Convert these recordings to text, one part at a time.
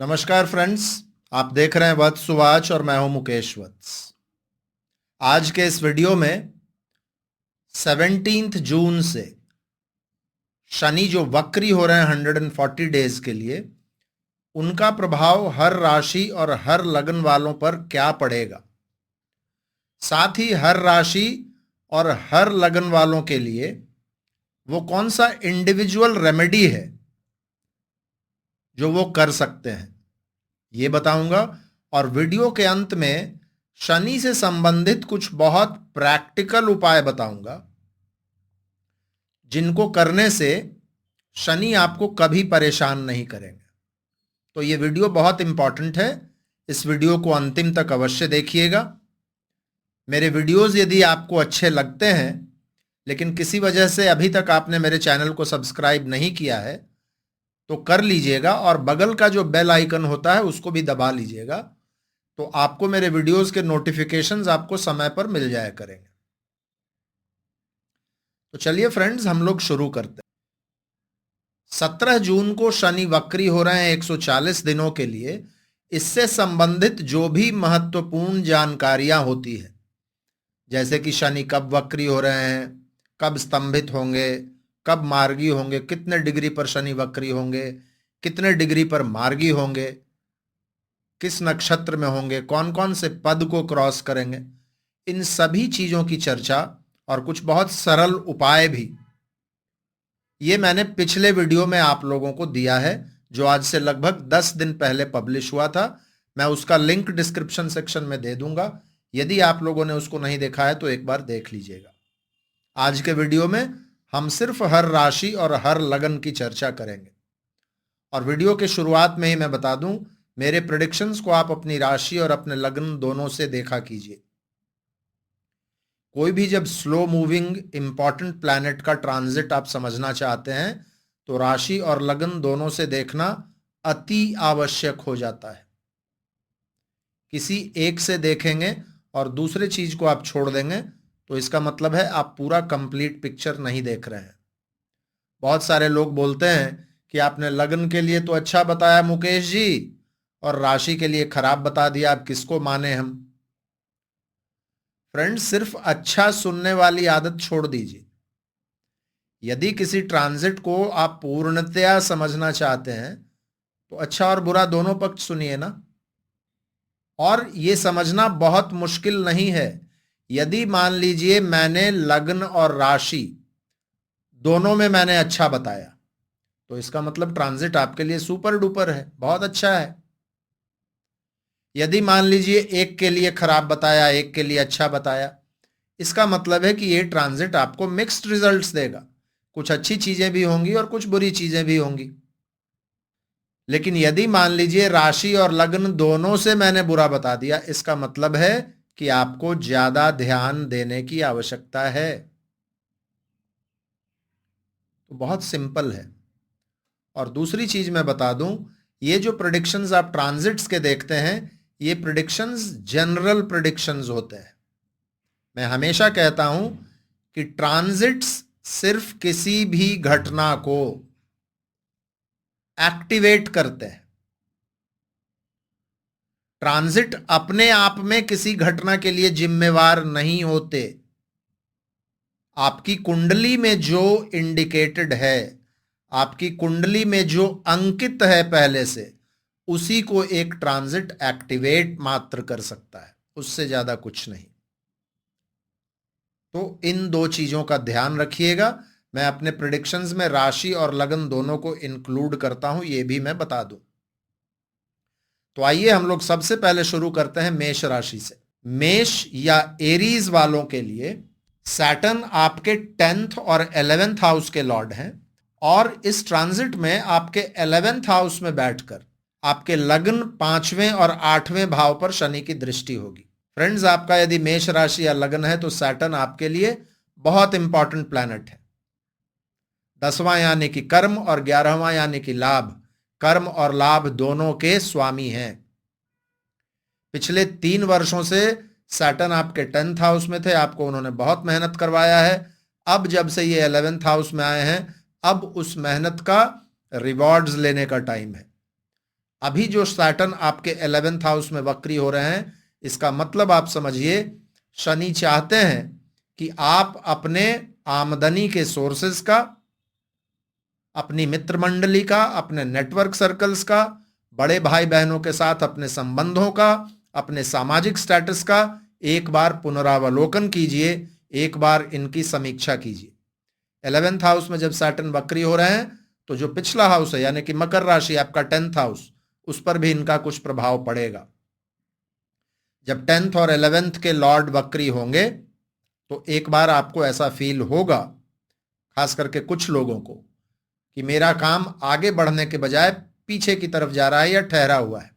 नमस्कार फ्रेंड्स। आप देख रहे हैं वत्स सुवाच और मैं हूं मुकेश वत्स। आज के इस वीडियो में 17 जून से शनि जो वक्री हो रहे हैं 140 डेज के लिए, उनका प्रभाव हर राशि और हर लग्न वालों पर क्या पड़ेगा, साथ ही हर राशि और हर लग्न वालों के लिए वो कौन सा इंडिविजुअल रेमेडी है जो वो कर सकते हैं, ये बताऊंगा। और वीडियो के अंत में शनि से संबंधित कुछ बहुत प्रैक्टिकल उपाय बताऊंगा जिनको करने से शनि आपको कभी परेशान नहीं करेंगे। तो ये वीडियो बहुत इंपॉर्टेंट है, इस वीडियो को अंतिम तक अवश्य देखिएगा। मेरे वीडियोस यदि आपको अच्छे लगते हैं लेकिन किसी वजह से अभी तक आपने मेरे चैनल को सब्सक्राइब नहीं किया है तो कर लीजिएगा, और बगल का जो बेल आइकन होता है उसको भी दबा लीजिएगा, तो आपको मेरे वीडियोस के नोटिफिकेशंस आपको समय पर मिल जाया करेंगे। तो चलिए फ्रेंड्स, हम लोग शुरू करते हैं। 17 जून को शनि वक्री हो रहे हैं 140 दिनों के लिए। इससे संबंधित जो भी महत्वपूर्ण जानकारियां होती है, जैसे कि शनि कब वक्री हो रहे हैं, कब स्तंभित होंगे, कब मार्गी होंगे, कितने डिग्री पर शनि वक्री होंगे, कितने डिग्री पर मार्गी होंगे, किस नक्षत्र में होंगे, कौन कौन से पद को क्रॉस करेंगे, इन सभी चीजों की चर्चा और कुछ बहुत सरल उपाय भी ये मैंने पिछले वीडियो में आप लोगों को दिया है, जो आज से लगभग 10 दिन पहले पब्लिश हुआ था। मैं उसका लिंक डिस्क्रिप्शन सेक्शन में दे दूंगा। यदि आप लोगों ने उसको नहीं देखा है तो एक बार देख लीजिएगा। आज के वीडियो में हम सिर्फ हर राशि और हर लगन की चर्चा करेंगे। और वीडियो के शुरुआत में ही मैं बता दूं, मेरे प्रेडिक्शंस को आप अपनी राशि और अपने लग्न दोनों से देखा कीजिए। कोई भी जब स्लो मूविंग इंपॉर्टेंट प्लैनेट का ट्रांजिट आप समझना चाहते हैं तो राशि और लग्न दोनों से देखना अति आवश्यक हो जाता है। किसी एक से देखेंगे और दूसरे चीज को आप छोड़ देंगे तो इसका मतलब है आप पूरा कंप्लीट पिक्चर नहीं देख रहे हैं। बहुत सारे लोग बोलते हैं कि आपने लग्न के लिए तो अच्छा बताया मुकेश जी और राशि के लिए खराब बता दिया, आप किसको माने हम। फ्रेंड्स, सिर्फ अच्छा सुनने वाली आदत छोड़ दीजिए। यदि किसी ट्रांजिट को आप पूर्णतया समझना चाहते हैं तो अच्छा और बुरा दोनों पक्ष सुनिए ना। और ये समझना बहुत मुश्किल नहीं है। यदि मान लीजिए मैंने लग्न और राशि दोनों में मैंने अच्छा बताया तो इसका मतलब ट्रांजिट आपके लिए सुपर डुपर है, बहुत अच्छा है। यदि मान लीजिए एक के लिए खराब बताया, एक के लिए अच्छा बताया, इसका मतलब है कि ये ट्रांजिट आपको मिक्स्ड रिजल्ट्स देगा। कुछ अच्छी चीजें भी होंगी और कुछ बुरी चीजें भी होंगी। लेकिन यदि मान लीजिए राशि और लग्न दोनों से मैंने बुरा बता दिया, इसका मतलब है कि आपको ज्यादा ध्यान देने की आवश्यकता है। तो बहुत सिंपल है। और दूसरी चीज मैं बता दूं, ये जो प्रेडिक्शंस आप ट्रांजिट्स के देखते हैं, ये प्रेडिक्शंस जनरल प्रेडिक्शंस होते हैं। मैं हमेशा कहता हूं कि ट्रांजिट्स सिर्फ किसी भी घटना को एक्टिवेट करते हैं। ट्रांजिट अपने आप में किसी घटना के लिए जिम्मेवार नहीं होते। आपकी कुंडली में जो इंडिकेटेड है, आपकी कुंडली में जो अंकित है पहले से, उसी को एक ट्रांजिट एक्टिवेट मात्र कर सकता है, उससे ज्यादा कुछ नहीं। तो इन दो चीजों का ध्यान रखिएगा। मैं अपने प्रेडिक्शंस में राशि और लग्न दोनों को इंक्लूड करता हूं, यह भी मैं बता दूं। तो आइए हम लोग सबसे पहले शुरू करते हैं मेष राशि से। मेष या एरीज वालों के लिए सैटर्न आपके 10th और 11th हाउस के लॉर्ड हैं, और इस ट्रांजिट में आपके 11th हाउस में बैठकर आपके लग्न 5वें और 8वें भाव पर शनि की दृष्टि होगी। फ्रेंड्स, आपका यदि मेष राशि या लग्न है तो सैटर्न आपके लिए बहुत इंपॉर्टेंट प्लैनेट है। 10वां यानी कि कर्म और 11वां यानी कि लाभ, कर्म और लाभ दोनों के स्वामी हैं। पिछले 3 वर्षों से सैटर्न आपके 10th हाउस में थे, आपको उन्होंने बहुत मेहनत करवाया है। अब जब से ये 11th हाउस में आए हैं, अब उस मेहनत का रिवॉर्ड्स लेने का टाइम है। अभी जो सैटर्न आपके 11th हाउस में वक्री हो रहे हैं, इसका मतलब आप समझिए शनि चाहते हैं कि आप अपने आमदनी के सोर्सेस का, अपनी मित्र मंडली का, अपने नेटवर्क सर्कल्स का, बड़े भाई बहनों के साथ अपने संबंधों का, अपने सामाजिक स्टेटस का एक बार पुनरावलोकन कीजिए, एक बार इनकी समीक्षा कीजिए। 11th हाउस में जब सैटर्न वक्री हो रहे हैं तो जो पिछला हाउस है यानी कि मकर राशि आपका 10th हाउस, उस पर भी इनका कुछ प्रभाव पड़ेगा। जब 10th और 11th के लॉर्ड वक्री होंगे तो एक बार आपको ऐसा फील होगा, खास करके कुछ लोगों को, कि मेरा काम आगे बढ़ने के बजाय पीछे की तरफ जा रहा है या ठहरा हुआ है।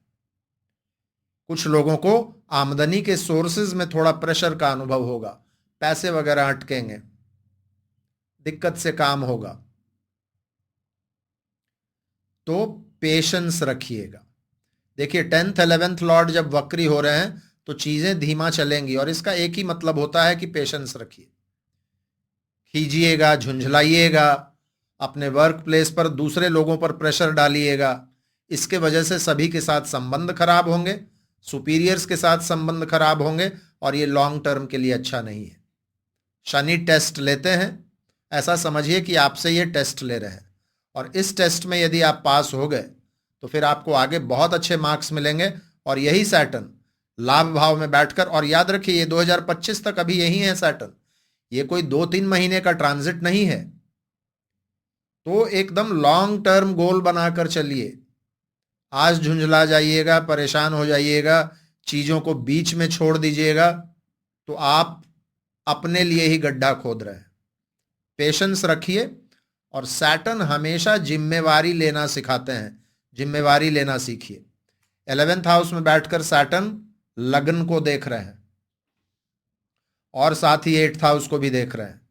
कुछ लोगों को आमदनी के सोर्सेज में थोड़ा प्रेशर का अनुभव होगा, पैसे वगैरह अटकेंगे, दिक्कत से काम होगा। तो पेशेंस रखिएगा। देखिए 10th 11th लॉर्ड जब वक्री हो रहे हैं तो चीजें धीमा चलेंगी, और इसका एक ही मतलब होता है कि पेशेंस रखिए। खींचिएगा, झुंझलाइएगा, अपने वर्क प्लेस पर दूसरे लोगों पर प्रेशर डालिएगा, इसके वजह से सभी के साथ संबंध खराब होंगे, सुपीरियर्स के साथ संबंध खराब होंगे, और ये लॉन्ग टर्म के लिए अच्छा नहीं है। शनि टेस्ट लेते हैं, ऐसा समझिए कि आपसे ये टेस्ट ले रहे हैं, और इस टेस्ट में यदि आप पास हो गए तो फिर आपको आगे बहुत अच्छे मार्क्स मिलेंगे। और यही सैटर्न लाभ भाव में बैठकर, और याद रखिए ये 2025 तक अभी यही है सैटर्न, ये कोई 2-3 महीने का ट्रांजिट नहीं है। तो एकदम लॉन्ग टर्म गोल बनाकर चलिए। आज झुंझला जाइएगा, परेशान हो जाइएगा, चीजों को बीच में छोड़ दीजिएगा, तो आप अपने लिए ही गड्ढा खोद रहे हैं। पेशेंस रखिए, और सैटर्न हमेशा जिम्मेवारी लेना सिखाते हैं, जिम्मेवारी लेना सीखिए। 11th हाउस में बैठकर सैटर्न लग्न को देख रहे हैं और साथ ही 8th हाउस को भी देख रहे हैं।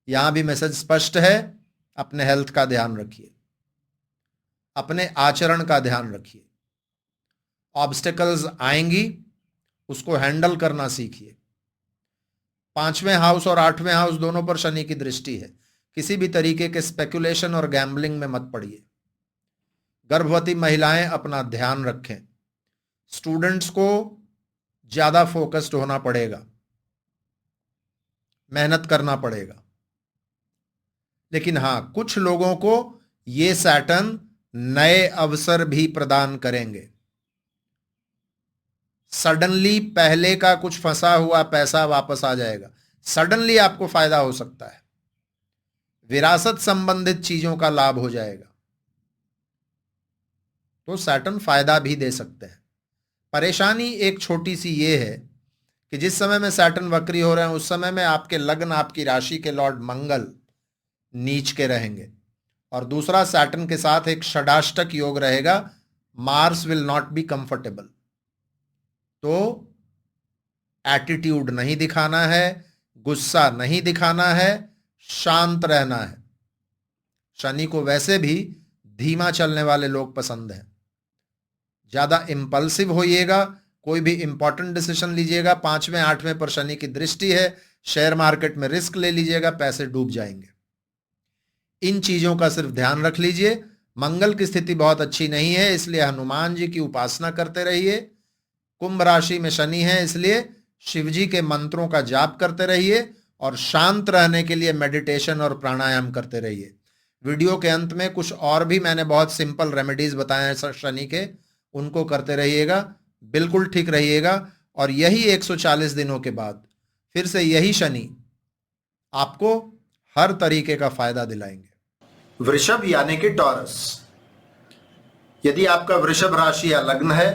यहां भी मैसेज स्पष्ट है, अपने हेल्थ का ध्यान रखिए, अपने आचरण का ध्यान रखिए। ऑब्स्टेकल्स आएंगी, उसको हैंडल करना सीखिए। 5वें हाउस और 8वें हाउस दोनों पर शनि की दृष्टि है। किसी भी तरीके के स्पेकुलेशन और गैम्बलिंग में मत पड़िए। गर्भवती महिलाएं अपना ध्यान रखें। स्टूडेंट्स को ज्यादा फोकस्ड होना पड़ेगा, मेहनत करना पड़ेगा। लेकिन हां, कुछ लोगों को ये सैटर्न नए अवसर भी प्रदान करेंगे। सडनली पहले का कुछ फंसा हुआ पैसा वापस आ जाएगा, सडनली आपको फायदा हो सकता है, विरासत संबंधित चीजों का लाभ हो जाएगा। तो सैटर्न फायदा भी दे सकते हैं। परेशानी एक छोटी सी ये है कि जिस समय में सैटर्न वक्री हो रहे हैं उस समय में आपके लग्न, आपकी राशि के लॉर्ड मंगल नीच के रहेंगे, और दूसरा सैटर्न के साथ एक षडाष्टक योग रहेगा, Mars will not be comfortable. तो एटीट्यूड नहीं दिखाना है, गुस्सा नहीं दिखाना है, शांत रहना है। शनि को वैसे भी धीमा चलने वाले लोग पसंद हैं। ज्यादा इंपल्सिव होइएगा, कोई भी इंपॉर्टेंट डिसीजन लीजिएगा, 5वें 8वें पर शनि की दृष्टि है, शेयर मार्केट में रिस्क ले लीजिएगा, पैसे डूब जाएंगे। इन चीजों का सिर्फ ध्यान रख लीजिए। मंगल की स्थिति बहुत अच्छी नहीं है, इसलिए हनुमान जी की उपासना करते रहिए। कुंभ राशि में शनि है, इसलिए शिव जी के मंत्रों का जाप करते रहिए, और शांत रहने के लिए मेडिटेशन और प्राणायाम करते रहिए। वीडियो के अंत में कुछ और भी मैंने बहुत सिंपल रेमेडीज बताए हैं शनि के, उनको करते रहिएगा, बिल्कुल ठीक रहिएगा। और यही 140 दिनों के बाद फिर से यही शनि आपको हर तरीके का फायदा दिलाएंगे। वृषभ यानी कि टॉरस, यदि आपका वृषभ राशि या लग्न है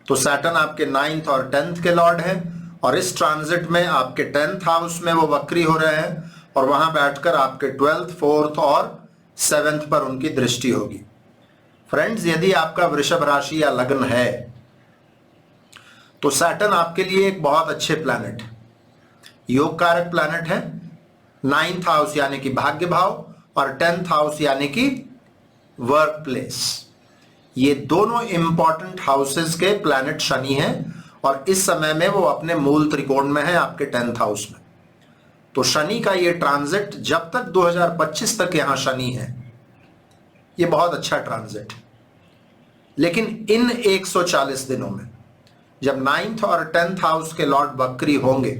तो सैटर्न आपके 9th और 10th के लॉर्ड हैं, और इस ट्रांजिट में आपके 10th हाउस में वो वक्री हो रहे हैं, और वहां बैठकर आपके 12th, 4th और 7th पर उनकी दृष्टि होगी। फ्रेंड्स, यदि आपका वृषभ राशि या लग्न है तो सैटर्न आपके लिए एक बहुत अच्छे प्लैनेट है, योग कारक प्लैनेट है। 9th हाउस यानी कि भाग्य भाव, और 10th हाउस यानी कि वर्क प्लेस, ये दोनों इंपॉर्टेंट हाउसेस के प्लैनेट शनि हैं, और इस समय में वो अपने मूल त्रिकोण में है आपके 10th हाउस में। तो शनि का ये ट्रांजिट जब तक 2025 तक यहां शनि है, ये बहुत अच्छा ट्रांजिट है। लेकिन इन 140 दिनों में जब 9th और 10th हाउस के लॉर्ड वक्री होंगे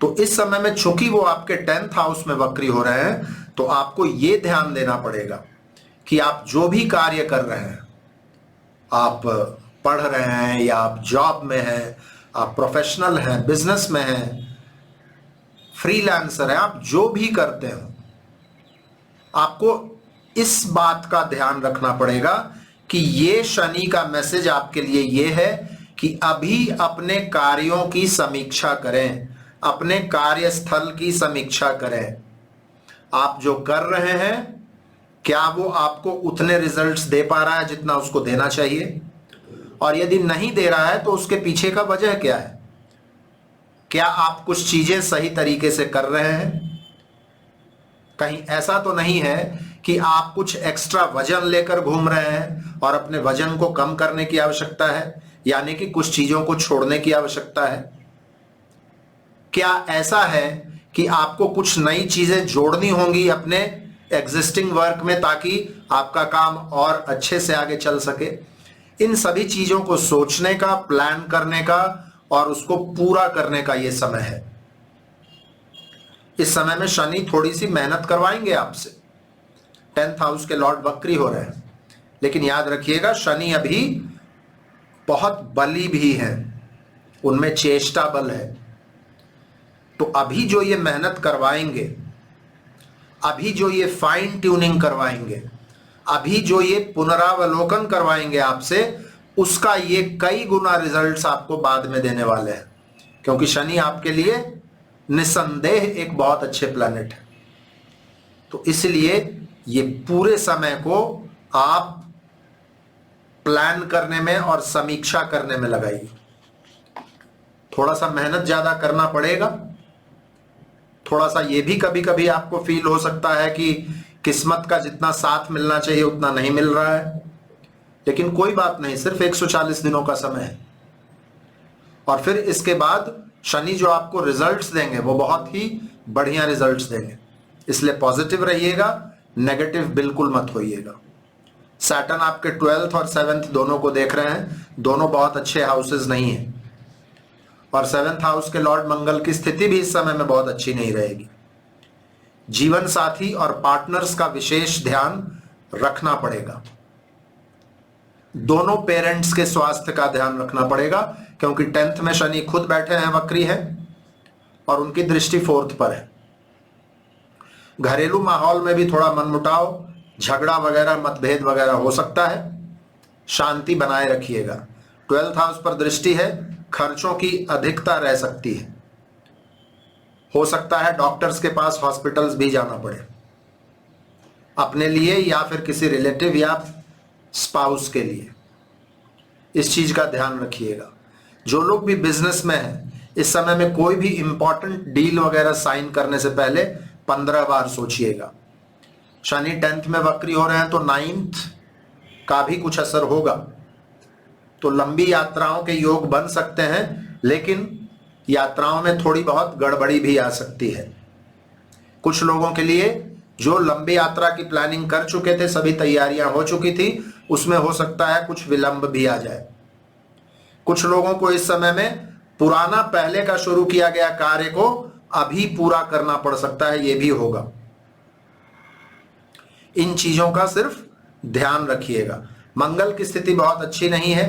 तो इस समय में चूंकि वो आपके 10th हाउस में वक्री हो रहे हैं तो आपको यह ध्यान देना पड़ेगा कि आप जो भी कार्य कर रहे हैं, आप पढ़ रहे हैं या आप जॉब में हैं, आप प्रोफेशनल हैं, बिजनेस में हैं, फ्रीलांसर हैं, आप जो भी करते हो आपको इस बात का ध्यान रखना पड़ेगा कि ये शनि का मैसेज आपके लिए ये है कि अभी अपने कार्यों की समीक्षा करें, अपने कार्यस्थल की समीक्षा करें। आप जो कर रहे हैं क्या वो आपको उतने रिजल्ट्स दे पा रहा है जितना उसको देना चाहिए, और यदि नहीं दे रहा है तो उसके पीछे का वजह क्या है। क्या आप कुछ चीजें सही तरीके से कर रहे हैं? कहीं ऐसा तो नहीं है कि आप कुछ एक्स्ट्रा वजन लेकर घूम रहे हैं और अपने वजन को कम करने की आवश्यकता है, यानी कि कुछ चीजों को छोड़ने की आवश्यकता है। क्या ऐसा है कि आपको कुछ नई चीजें जोड़नी होंगी अपने एग्जिस्टिंग वर्क में ताकि आपका काम और अच्छे से आगे चल सके? इन सभी चीजों को सोचने का, प्लान करने का और उसको पूरा करने का यह समय है। इस समय में शनि थोड़ी सी मेहनत करवाएंगे आपसे। 10th हाउस के लॉर्ड वक्री हो रहे हैं, लेकिन याद रखिएगा शनि अभी बहुत बली भी हैं, उनमें चेष्टा बल है। तो अभी जो ये मेहनत करवाएंगे, अभी जो ये फाइन ट्यूनिंग करवाएंगे, अभी जो ये पुनरावलोकन करवाएंगे आपसे, उसका ये कई गुना रिजल्ट्स आपको बाद में देने वाले हैं, क्योंकि शनि आपके लिए निसंदेह एक बहुत अच्छे प्लैनेट है। तो इसलिए ये पूरे समय को आप प्लान करने में और समीक्षा करने में लगाइए। थोड़ा सा मेहनत ज्यादा करना पड़ेगा, थोड़ा सा ये भी कभी कभी आपको फील हो सकता है कि किस्मत का जितना साथ मिलना चाहिए उतना नहीं मिल रहा है, लेकिन कोई बात नहीं, सिर्फ 140 दिनों का समय है। और फिर इसके बाद शनि जो आपको रिजल्ट्स देंगे वो बहुत ही बढ़िया रिजल्ट्स देंगे, इसलिए पॉजिटिव रहिएगा, नेगेटिव बिल्कुल मत होइएगा। सैटर्न आपके 12th और 7th दोनों को देख रहे हैं, दोनों बहुत अच्छे हाउसेस नहीं है, और 7th हाउस के लॉर्ड मंगल की स्थिति भी इस समय में बहुत अच्छी नहीं रहेगी। जीवन साथी और पार्टनर्स का विशेष ध्यान रखना पड़ेगा। दोनों पेरेंट्स के स्वास्थ्य का ध्यान रखना पड़ेगा, क्योंकि 10th में शनि खुद बैठे हैं, वक्री है, और उनकी दृष्टि 4th पर है। घरेलू माहौल में भी थोड़ा मनमुटाव, झगड़ा वगैरह, मतभेद वगैरह हो सकता है, शांति बनाए रखिएगा। 12th हाउस पर दृष्टि है, खर्चों की अधिकता रह सकती है, हो सकता है डॉक्टर्स के पास, हॉस्पिटल्स भी जाना पड़े अपने लिए या फिर किसी रिलेटिव या स्पाउस के लिए। इस चीज का ध्यान रखिएगा। जो लोग भी बिजनेस में हैं, इस समय में कोई भी इंपॉर्टेंट डील वगैरह साइन करने से पहले 15 बार सोचिएगा। शनि 10th में वक्री हो रहे हैं तो 9th का भी कुछ असर होगा, तो लंबी यात्राओं के योग बन सकते हैं, लेकिन यात्राओं में थोड़ी बहुत गड़बड़ी भी आ सकती है। कुछ लोगों के लिए जो लंबी यात्रा की प्लानिंग कर चुके थे, सभी तैयारियां हो चुकी थी, उसमें हो सकता है कुछ विलंब भी आ जाए। कुछ लोगों को इस समय में पुराना पहले का शुरू किया गया कार्य को अभी पूरा करना पड़ सकता है, यह भी होगा। इन चीजों का सिर्फ ध्यान रखिएगा। मंगल की स्थिति बहुत अच्छी नहीं है,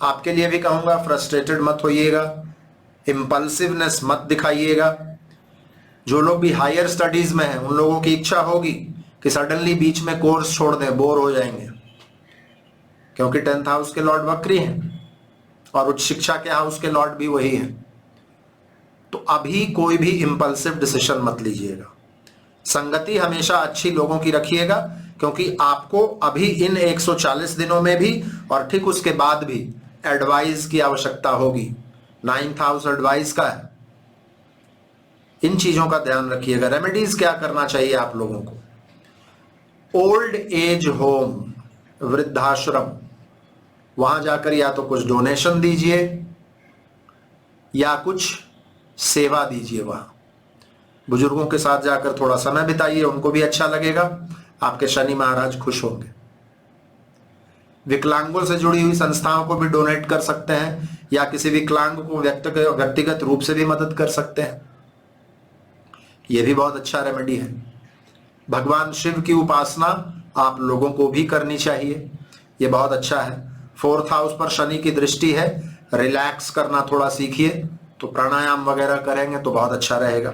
आपके लिए भी कहूंगा फ्रस्ट्रेटेड मत होइएगा, इंपल्सिवनेस मत दिखाइएगा। जो लोग भी हायर स्टडीज में हैं, उन लोगों की इच्छा होगी कि सडनली बीच में कोर्स छोड़ दें, बोर हो जाएंगे, क्योंकि 10th हाउस के लॉर्ड वक्री हैं और उच्च शिक्षा के हाउस के लॉर्ड भी वही हैं। तो अभी कोई भी इंपल्सिव डिसीजन मत लीजिएगा। संगति हमेशा अच्छी लोगों की रखिएगा, क्योंकि आपको अभी इन 140 दिनों में भी और ठीक उसके बाद भी एडवाइस की आवश्यकता होगी। 9th हाउस एडवाइस का है, इन चीजों का ध्यान रखिएगा। रेमेडीज क्या करना चाहिए आप लोगों को? ओल्ड एज होम, वृद्धाश्रम, वहां जाकर या तो कुछ डोनेशन दीजिए या कुछ सेवा दीजिए। वहां बुजुर्गों के साथ जाकर थोड़ा समय बिताइए, उनको भी अच्छा लगेगा, आपके शनि महाराज खुश होंगे। विकलांगों से जुड़ी हुई संस्थाओं को भी डोनेट कर सकते हैं, या किसी विकलांग को व्यक्तिगत रूप से भी मदद कर सकते हैं। यह भी बहुत अच्छा रेमेडी है। भगवान शिव की उपासना आप लोगों को भी करनी चाहिए, यह बहुत अच्छा है। 4th हाउस पर शनि की दृष्टि है, रिलैक्स करना थोड़ा सीखिए, तो प्राणायाम वगैरह करेंगे तो बहुत अच्छा रहेगा।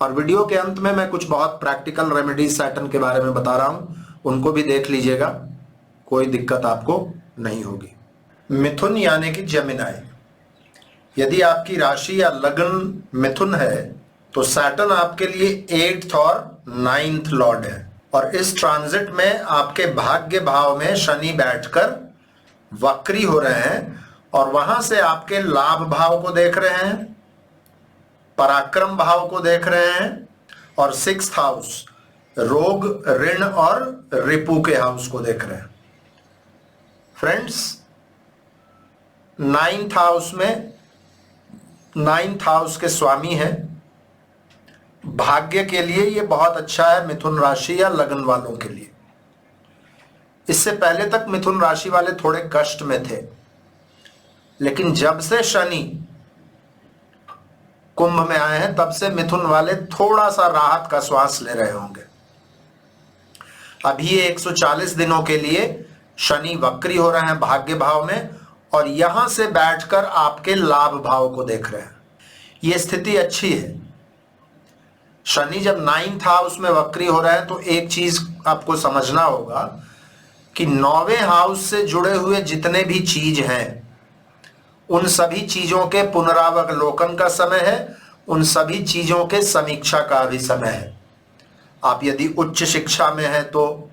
और वीडियो के अंत में मैं कुछ बहुत प्रैक्टिकल रेमेडीज सैटर्न के बारे में बता रहा हूं, उनको भी देख लीजिएगा, कोई दिक्कत आपको नहीं होगी। मिथुन यानी कि जेमिनाई, यदि आपकी राशि या लग्न मिथुन है तो सैटर्न आपके लिए 8th और 9th लॉर्ड है, और इस ट्रांजिट में आपके भाग्य भाव में शनि बैठकर वक्री हो रहे हैं, और वहां से आपके लाभ भाव को देख रहे हैं, पराक्रम भाव को देख रहे हैं, और 6th हाउस रोग, ऋण और रिपु के हाउस को देख रहे हैं। फ्रेंड्स, 9th हाउस में 9th हाउस के स्वामी है, भाग्य के लिए यह बहुत अच्छा है मिथुन राशि या लग्न वालों के लिए। इससे पहले तक मिथुन राशि वाले थोड़े कष्ट में थे, लेकिन जब से शनि कुंभ में आए हैं तब से मिथुन वाले थोड़ा सा राहत का श्वास ले रहे होंगे। अभी 140 दिनों के लिए शनि वक्री हो रहे हैं भाग्य भाव में, और यहां से बैठकर आपके लाभ भाव को देख रहे हैं। यह स्थिति अच्छी है। शनि जब 9th हाउस में वक्री हो रहे हैं तो एक चीज आपको समझना होगा कि 9वें हाउस से जुड़े हुए जितने भी चीज हैं उन सभी चीजों के पुनरावलोकन का समय है, उन सभी चीजों के समीक्षा का भी समय है। आप यदि उच्च शिक्षा में हैं, तो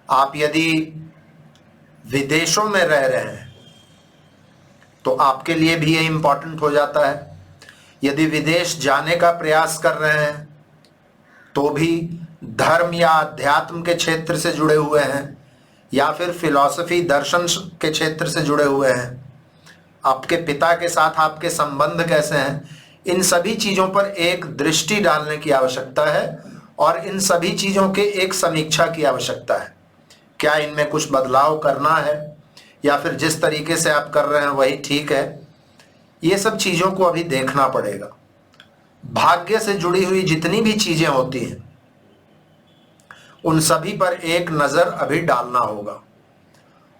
आप यदि विदेशों में रह रहे हैं तो आपके लिए भी ये इंपॉर्टेंट हो जाता है। यदि विदेश जाने का प्रयास कर रहे हैं तो भी धर्म या अध्यात्म के क्षेत्र से जुड़े हुए हैं, या फिर फिलॉसफी दर्शन के क्षेत्र से जुड़े हुए हैं, आपके पिता के साथ आपके संबंध कैसे हैं, इन सभी चीजों पर एक दृष्टि डालने की आवश्यकता है, और इन सभी चीजों के एक समीक्षा की आवश्यकता है। क्या इनमें कुछ बदलाव करना है, या फिर जिस तरीके से आप कर रहे हैं वही ठीक है, ये सब चीजों को अभी देखना पड़ेगा। भाग्य से जुड़ी हुई जितनी भी चीजें होती हैं उन सभी पर एक नजर अभी डालना होगा।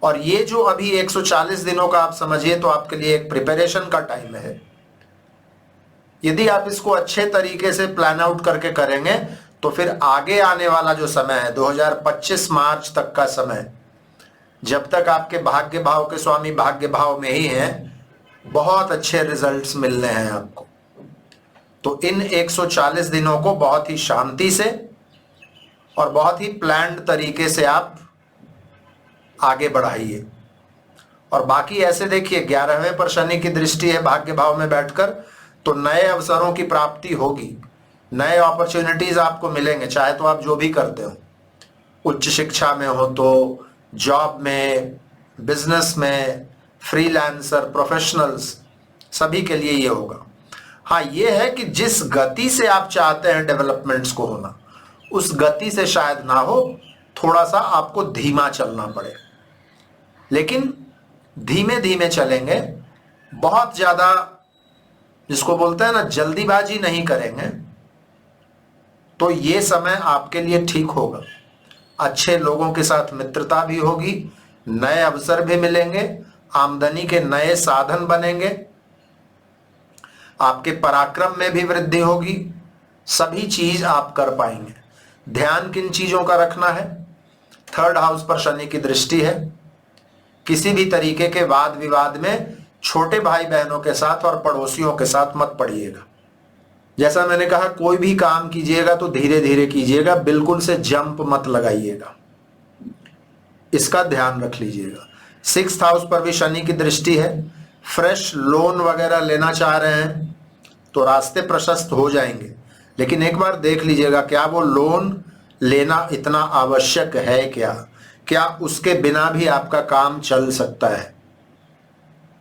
और ये जो अभी 140 दिनों का आप समझिए तो आपके लिए एक प्रिपरेशन का टाइम है। यदि आप इसको अच्छे तरीके से प्लान आउट करके करेंगे तो फिर आगे आने वाला जो समय है 2025 मार्च तक का समय, जब तक आपके भाग्य भाव के स्वामी भाग्य भाव में ही हैं, बहुत अच्छे रिजल्ट्स मिलने हैं आपको। तो इन 140 दिनों को बहुत ही शांति से और बहुत ही प्लान्ड तरीके से आप आगे बढ़ाइए। और बाकी ऐसे देखिए, 11वें पर शनि की दृष्टि है भाग्य भाव में बैठकर, तो नए अवसरों की प्राप्ति होगी, नए अपॉर्चुनिटीज आपको मिलेंगे, चाहे तो आप जो भी करते हो, उच्च शिक्षा में हो तो, जॉब में, बिजनेस में, फ्रीलांसर, प्रोफेशनल्स, सभी के लिए ये होगा। हाँ, ये है कि जिस गति से आप चाहते हैं डेवलपमेंट्स को होना, उस गति से शायद ना हो, थोड़ा सा आपको धीमा चलना पड़े, लेकिन धीमे धीमे चलेंगे, बहुत ज्यादा जिसको बोलते हैं ना जल्दीबाजी नहीं करेंगे, तो ये समय आपके लिए ठीक होगा। अच्छे लोगों के साथ मित्रता भी होगी, नए अवसर भी मिलेंगे, आमदनी के नए साधन बनेंगे, आपके पराक्रम में भी वृद्धि होगी, सभी चीज आप कर पाएंगे। ध्यान किन चीजों का रखना है? 3rd हाउस पर शनि की दृष्टि है। किसी भी तरीके के वाद विवाद में छोटे भाई बहनों के साथ और पड़ोसियों के साथ मत पड़िएगा। जैसा मैंने कहा, कोई भी काम कीजिएगा तो धीरे धीरे कीजिएगा, बिल्कुल से जंप मत लगाइएगा, इसका ध्यान रख लीजिएगा। 6th हाउस पर भी शनि की दृष्टि है। फ्रेश लोन वगैरह लेना चाह रहे हैं तो रास्ते प्रशस्त हो जाएंगे, लेकिन एक बार देख लीजिएगा क्या वो लोन लेना इतना आवश्यक है, क्या उसके बिना भी आपका काम चल सकता है।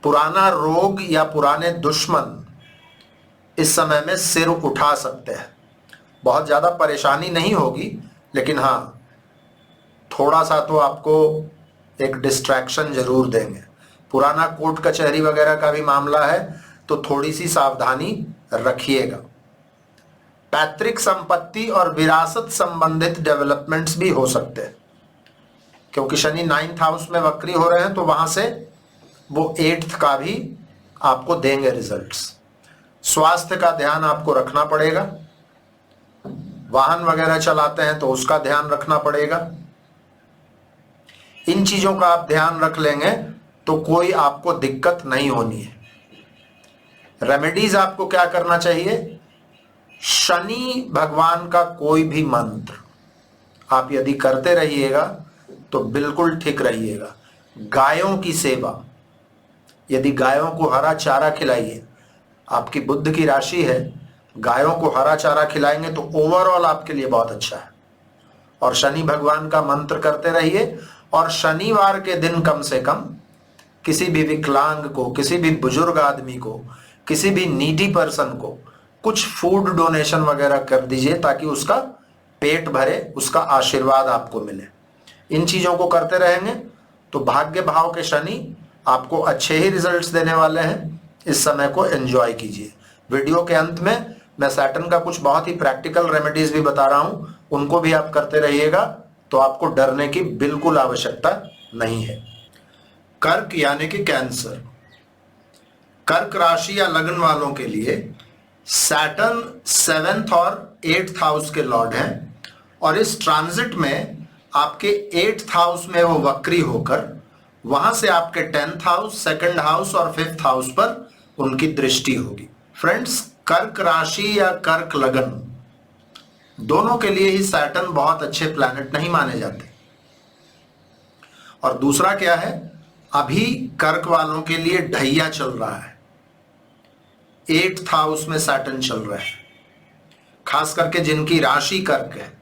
पुराना रोग या पुराने दुश्मन इस समय में सिर उठा सकते हैं। बहुत ज्यादा परेशानी नहीं होगी, लेकिन हाँ, थोड़ा सा तो आपको एक डिस्ट्रैक्शन जरूर देंगे। पुराना कोर्ट कचहरी वगैरह का भी मामला है तो थोड़ी सी सावधानी रखिएगा। पैतृक संपत्ति और विरासत संबंधित डेवलपमेंट्स भी हो सकते हैं, क्योंकि शनि 9th हाउस में वक्री हो रहे हैं तो वहां से वो 8th का भी आपको देंगे रिजल्ट्स। स्वास्थ्य का ध्यान आपको रखना पड़ेगा। वाहन वगैरह चलाते हैं तो उसका ध्यान रखना पड़ेगा। इन चीजों का आप ध्यान रख लेंगे तो कोई आपको दिक्कत नहीं होनी है। रेमेडीज आपको क्या करना चाहिए? शनि भगवान का कोई भी मंत्र आप यदि करते रहिएगा तो बिल्कुल ठीक रहिएगा। गायों की सेवा, यदि गायों को हरा चारा खिलाइए, आपकी बुध की राशि है, गायों को हरा चारा खिलाएंगे तो ओवरऑल आपके लिए बहुत अच्छा है। और शनि भगवान का मंत्र करते रहिए। और शनिवार के दिन कम से कम किसी भी विकलांग को, किसी भी बुजुर्ग आदमी को, किसी भी नीडी पर्सन को कुछ फूड डोनेशन वगैरह कर दीजिए ताकि उसका पेट भरे, उसका आशीर्वाद आपको मिले। इन चीजों को करते रहेंगे तो भाग्य भाव के शनि आपको अच्छे ही रिजल्ट्स देने वाले हैं। इस समय को एंजॉय कीजिए। वीडियो के अंत में मैं सैटर्न का कुछ बहुत ही प्रैक्टिकल रेमेडीज भी बता रहा हूं, उनको भी आप करते रहिएगा तो आपको डरने की बिल्कुल आवश्यकता नहीं है। कर्क यानी कि कैंसर, कर्क राशि या लग्न वालों के लिए सैटर्न 7th और 8th हाउस के लॉर्ड हैं और इस ट्रांजिट में आपके 8th हाउस में वो वक्री होकर वहां से आपके 10th हाउस, 2nd हाउस और 5th हाउस पर उनकी दृष्टि होगी। फ्रेंड्स, कर्क राशि या कर्क लगन दोनों के लिए ही सैटर्न बहुत अच्छे प्लैनेट नहीं माने जाते। और दूसरा क्या है, अभी कर्क वालों के लिए ढैया चल रहा है। 8th हाउस में सैटर्न चल रहा है। खास करके जिनकी राशि कर्क है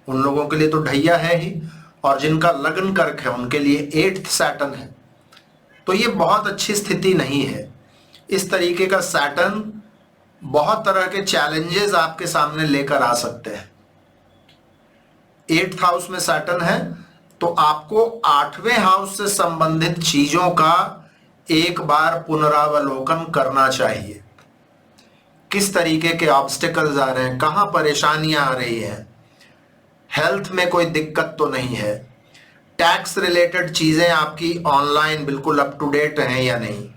उन लोगों के लिए तो ढैया है ही, और जिनका लग्न कर्क है उनके लिए 8th सैटर्न है। तो ये बहुत अच्छी स्थिति नहीं है। इस तरीके का सैटर्न बहुत तरह के चैलेंजेस आपके सामने लेकर आ सकते हैं। 8th हाउस में सैटर्न है तो आपको 8वें हाउस से संबंधित चीजों का एक बार पुनरावलोकन करना चाहिए। किस तरीके के ऑब्स्टिकल्स आ रहे हैं, कहां परेशानियां आ रही हैं, हेल्थ में कोई दिक्कत तो नहीं है, टैक्स रिलेटेड चीजें आपकी ऑनलाइन बिल्कुल अप टू डेट हैं या नहीं,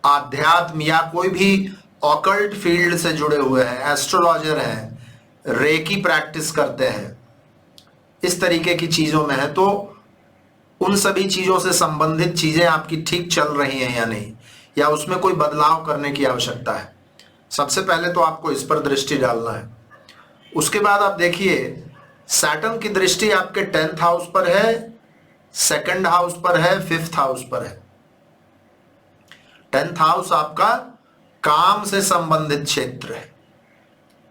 आध्यात्म या कोई भी ऑकल्ट फील्ड से जुड़े हुए हैं, एस्ट्रोलॉजर हैं, रेकी प्रैक्टिस करते हैं, इस तरीके की चीजों में है तो उन सभी चीजों से संबंधित चीजें आपकी ठीक चल रही हैं या नहीं, या उसमें कोई बदलाव करने की आवश्यकता है। सबसे पहले तो आपको इस पर दृष्टि डालना है। उसके बाद आप देखिए सैटर्न की दृष्टि आपके 10th हाउस पर है, 2nd हाउस पर है, 5th हाउस पर है। 10th हाउस आपका काम से संबंधित क्षेत्र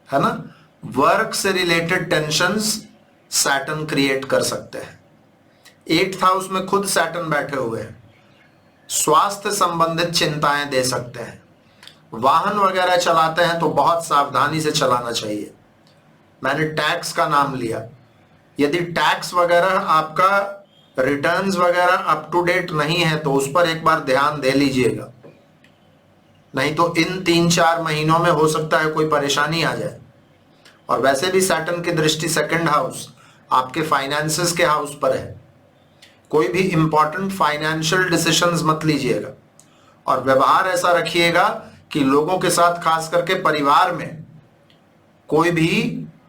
है ना। वर्क से रिलेटेड टेंशंस सैटर्न क्रिएट कर सकते हैं। 8th हाउस में खुद सैटर्न बैठे हुए हैं, स्वास्थ्य संबंधित चिंताएं दे सकते हैं। वाहन वगैरह चलाते हैं तो बहुत सावधानी से चलाना चाहिए। मैंने टैक्स का नाम लिया, यदि टैक्स वगैरह आपका रिटर्न्स वगैरह अप टू डेट नहीं है तो उस पर एक बार ध्यान दे लीजिएगा, नहीं तो इन 3-4 महीनों में हो सकता है कोई परेशानी आ जाए। और वैसे भी सैटर्न की दृष्टि 2nd हाउस आपके फाइनेंसेस के हाउस पर है। कोई भी इंपॉर्टेंट फाइनेंशियल डिसीजंस मत लीजिएगा और व्यवहार ऐसा रखिएगा कि लोगों के साथ, खास करके परिवार में, कोई भी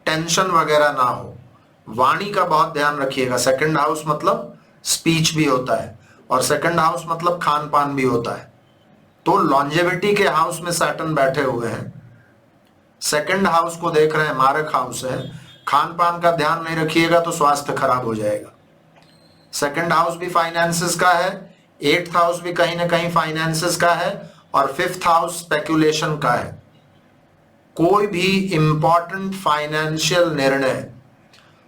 टेंशन वगैरह ना हो। वाणी का बहुत ध्यान रखिएगा। 2nd हाउस मतलब स्पीच भी होता है और 2nd हाउस मतलब खान पान भी होता है। तो लॉन्जेविटी के हाउस में सैटर्न बैठे हुए हैं, 2nd हाउस को देख रहे हैं, मारक हाउस है। खान पान का ध्यान नहीं रखिएगा तो स्वास्थ्य खराब हो जाएगा। 2nd हाउस भी फाइनेंसेस का है, 8th हाउस भी कहीं ना कहीं फाइनेंसेस का है और 5th हाउस स्पेकुलेशन का है। कोई भी इंपॉर्टेंट फाइनेंशियल निर्णय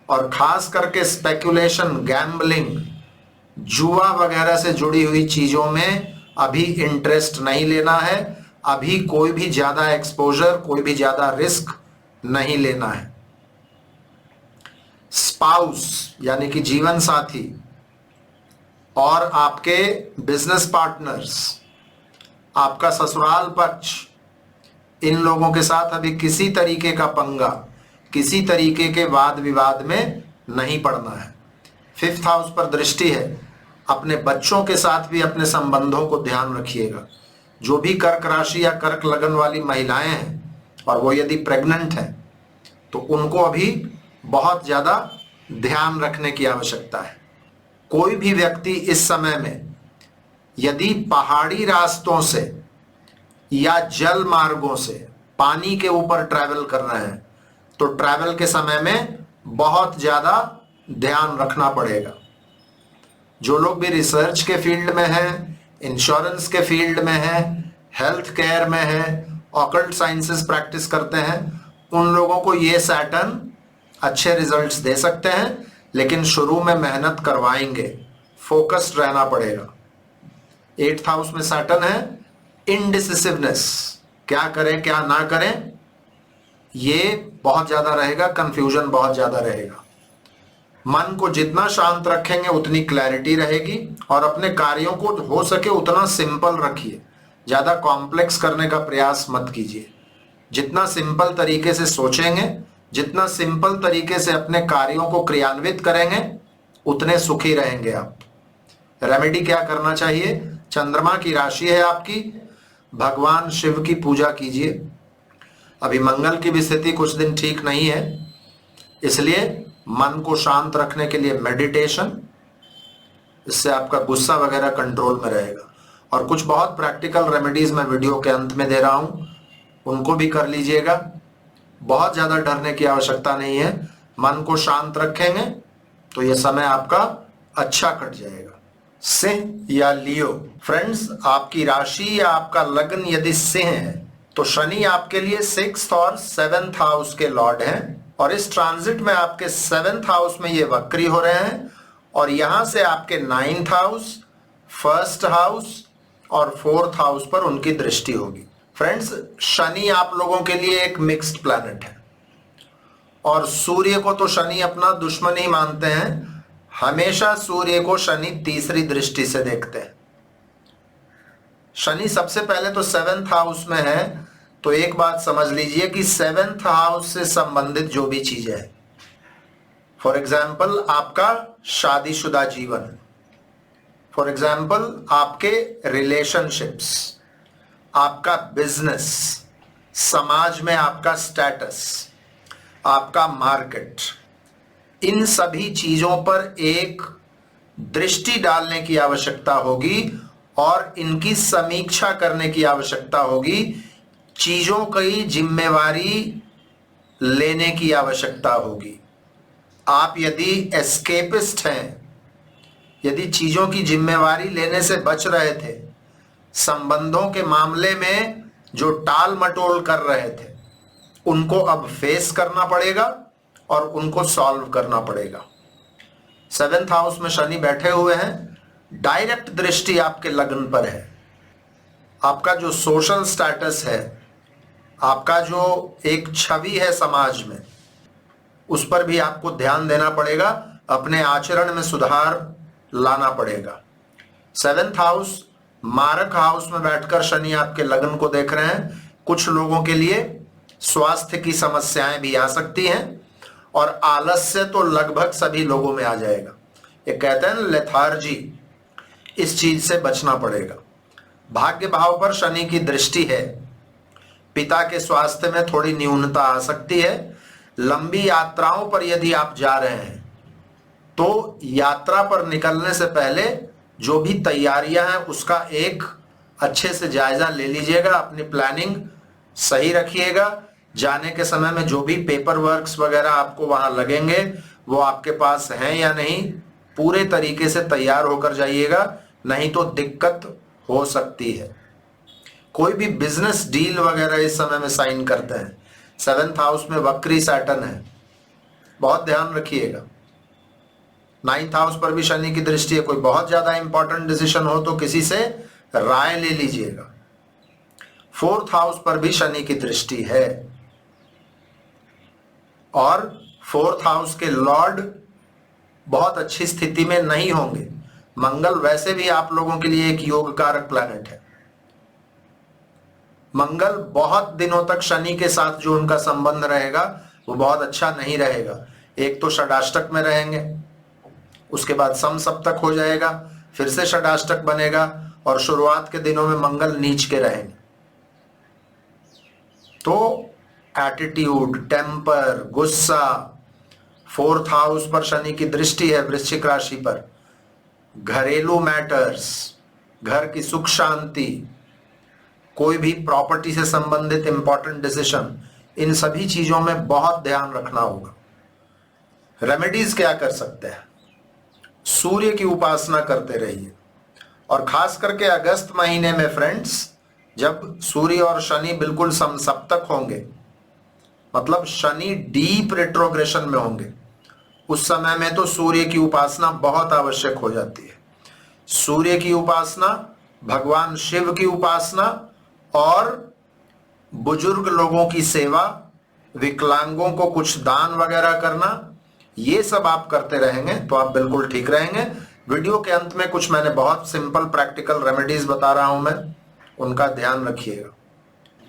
और खास करके स्पेकुलेशन, गैम्बलिंग, जुआ वगैरह से जुड़ी हुई चीजों में अभी इंटरेस्ट नहीं लेना है। अभी कोई भी ज्यादा एक्सपोजर, कोई भी ज्यादा रिस्क नहीं लेना है। स्पाउस यानी कि जीवन साथी और आपके बिजनेस पार्टनर्स, आपका ससुराल पक्ष, इन लोगों के साथ अभी किसी तरीके का पंगा, किसी तरीके के वाद विवाद में नहीं पड़ना है। 5th हाउस पर दृष्टि है। अपने बच्चों के साथ भी अपने संबंधों को ध्यान रखिएगा। जो भी कर्क राशि या कर्क लगन वाली महिलाएं हैं और वो यदि प्रेग्नेंट हैं तो उनको अभी बहुत ज्यादा ध्यान रखने की आवश्यकता है। कोई भी व्यक्ति इस समय में यदि पहाड़ी रास्तों से या जल मार्गों से पानी के ऊपर ट्रैवल कर रहे हैं तो ट्रैवल के समय में बहुत ज्यादा ध्यान रखना पड़ेगा। जो लोग भी रिसर्च के फील्ड में हैं, इंश्योरेंस के फील्ड में हैं, हेल्थ केयर में हैं, ऑकल्ट साइंसेस प्रैक्टिस करते हैं, उन लोगों को ये सैटर्न अच्छे रिजल्ट्स दे सकते हैं, लेकिन शुरू में मेहनत करवाएंगे, फोकस्ड रहना पड़ेगा। 8th हाउस में सैटर्न है। इनडिसिसिवनेस, क्या करें क्या ना करें, ये बहुत ज्यादा रहेगा, कंफ्यूजन बहुत ज्यादा रहेगा। मन को जितना शांत रखेंगे उतनी क्लैरिटी रहेगी और अपने कार्यों को हो सके उतना सिंपल रखिए। ज्यादा कॉम्प्लेक्स करने का प्रयास मत कीजिए। जितना सिंपल तरीके से सोचेंगे, जितना सिंपल तरीके से अपने कार्यों को क्रियान्वित करेंगे, उतने सुखी रहेंगे आप। रेमेडी क्या करना चाहिए? चंद्रमा की राशि है आपकी, भगवान शिव की पूजा कीजिए। अभी मंगल की भी स्थिति कुछ दिन ठीक नहीं है, इसलिए मन को शांत रखने के लिए मेडिटेशन, इससे आपका गुस्सा वगैरह कंट्रोल में रहेगा। और कुछ बहुत प्रैक्टिकल रेमेडीज मैं वीडियो के अंत में दे रहा हूं, उनको भी कर लीजिएगा। बहुत ज्यादा डरने की आवश्यकता नहीं है। मन को शांत रखेंगे तो यह समय आपका अच्छा कट जाएगा। सिंह या लियो, फ्रेंड्स, आपकी राशि या आपका लग्न यदि सिंह है तो शनि आपके लिए 6th और 7th हाउस के लॉर्ड हैं और इस ट्रांजिट में आपके 7th हाउस में ये वक्री हो रहे हैं और यहां से आपके 9th हाउस, 1st हाउस और 4th हाउस पर उनकी दृष्टि होगी। फ्रेंड्स, शनि आप लोगों के लिए एक मिक्स्ड प्लैनेट है और सूर्य को तो शनि अपना दुश्मन ही मानते हैं। हमेशा सूर्य को शनि तीसरी दृष्टि से देखते हैं। शनि सबसे पहले तो 7th हाउस में है, तो एक बात समझ लीजिए कि 7th हाउस से संबंधित जो भी चीजें हैं, फॉर एग्जाम्पल आपका शादीशुदा जीवन, फॉर एग्जाम्पल आपके रिलेशनशिप्स, आपका बिजनेस, समाज में आपका स्टेटस, आपका मार्केट, इन सभी चीजों पर एक दृष्टि डालने की आवश्यकता होगी और इनकी समीक्षा करने की आवश्यकता होगी। चीजों की जिम्मेवारी लेने की आवश्यकता होगी। आप यदि एस्केपिस्ट हैं, यदि चीजों की जिम्मेवारी लेने से बच रहे थे, संबंधों के मामले में जो टाल मटोल कर रहे थे, उनको अब फेस करना पड़ेगा और उनको सॉल्व करना पड़ेगा। 7th हाउस में शनि बैठे हुए हैं, डायरेक्ट दृष्टि आपके लग्न पर है। आपका जो सोशल स्टेटस है, आपका जो एक छवि है समाज में, उस पर भी आपको ध्यान देना पड़ेगा, अपने आचरण में सुधार लाना पड़ेगा। 7th हाउस मारक हाउस में बैठकर शनि आपके लग्न को देख रहे हैं। कुछ लोगों के लिए स्वास्थ्य की समस्याएं भी आ सकती हैं और आलस्य तो लगभग सभी लोगों में आ जाएगा। ये कहते हैं लेथार्जी, इस चीज से बचना पड़ेगा। भाग्य भाव पर शनि की दृष्टि है, पिता के स्वास्थ्य में थोड़ी न्यूनता आ सकती है। लंबी यात्राओं पर यदि आप जा रहे हैं तो यात्रा पर निकलने से पहले जो भी तैयारियां हैं उसका एक अच्छे से जायजा ले लीजिएगा, अपनी प्लानिंग सही रखिएगा। जाने के समय में जो भी पेपर वर्क्स वगैरह आपको वहां लगेंगे वो आपके पास हैं या नहीं, पूरे तरीके से तैयार होकर जाइएगा, नहीं तो दिक्कत हो सकती है। कोई भी बिजनेस डील वगैरह इस समय में साइन करते हैं, 7th हाउस में वक्री सैटर्न है, बहुत ध्यान रखिएगा। 9th हाउस पर भी शनि की दृष्टि है। कोई बहुत ज्यादा इंपॉर्टेंट डिसीजन हो तो किसी से राय ले लीजिएगा। 4th हाउस पर भी शनि की दृष्टि है और फोर्थ हाउस के लॉर्ड बहुत अच्छी स्थिति में नहीं होंगे। मंगल वैसे भी आप लोगों के लिए एक योग कारक प्लैनेट है। मंगल बहुत दिनों तक शनि के साथ जो उनका संबंध रहेगा वो बहुत अच्छा नहीं रहेगा। एक तो षडाष्टक में रहेंगे, उसके बाद समसप्तक हो जाएगा, फिर से षडाष्टक बनेगा और शुरुआत के दिनों में मंगल नीच के रहेंगे। तो एटीट्यूड, टेम्पर, गुस्सा, फोर्थ हाउस पर शनि की दृष्टि है वृश्चिक राशि पर, घरेलू मैटर्स, घर की सुख शांति, कोई भी प्रॉपर्टी से संबंधित इंपॉर्टेंट डिसीजन, इन सभी चीजों में बहुत ध्यान रखना होगा। रेमेडीज क्या कर सकते हैं? सूर्य की उपासना करते रहिए और खास करके अगस्त महीने में फ्रेंड्स, जब सूर्य और शनि बिल्कुल समसप्तक होंगे, मतलब शनि डीप रेट्रोग्रेशन में होंगे, उस समय में तो सूर्य की उपासना बहुत आवश्यक हो जाती है। सूर्य की उपासना, भगवान शिव की उपासना और बुजुर्ग लोगों की सेवा, विकलांगों को कुछ दान वगैरह करना, ये सब आप करते रहेंगे तो आप बिल्कुल ठीक रहेंगे। वीडियो के अंत में कुछ मैंने बहुत सिंपल प्रैक्टिकल रेमेडीज बता रहा हूं मैं, उनका ध्यान रखिएगा।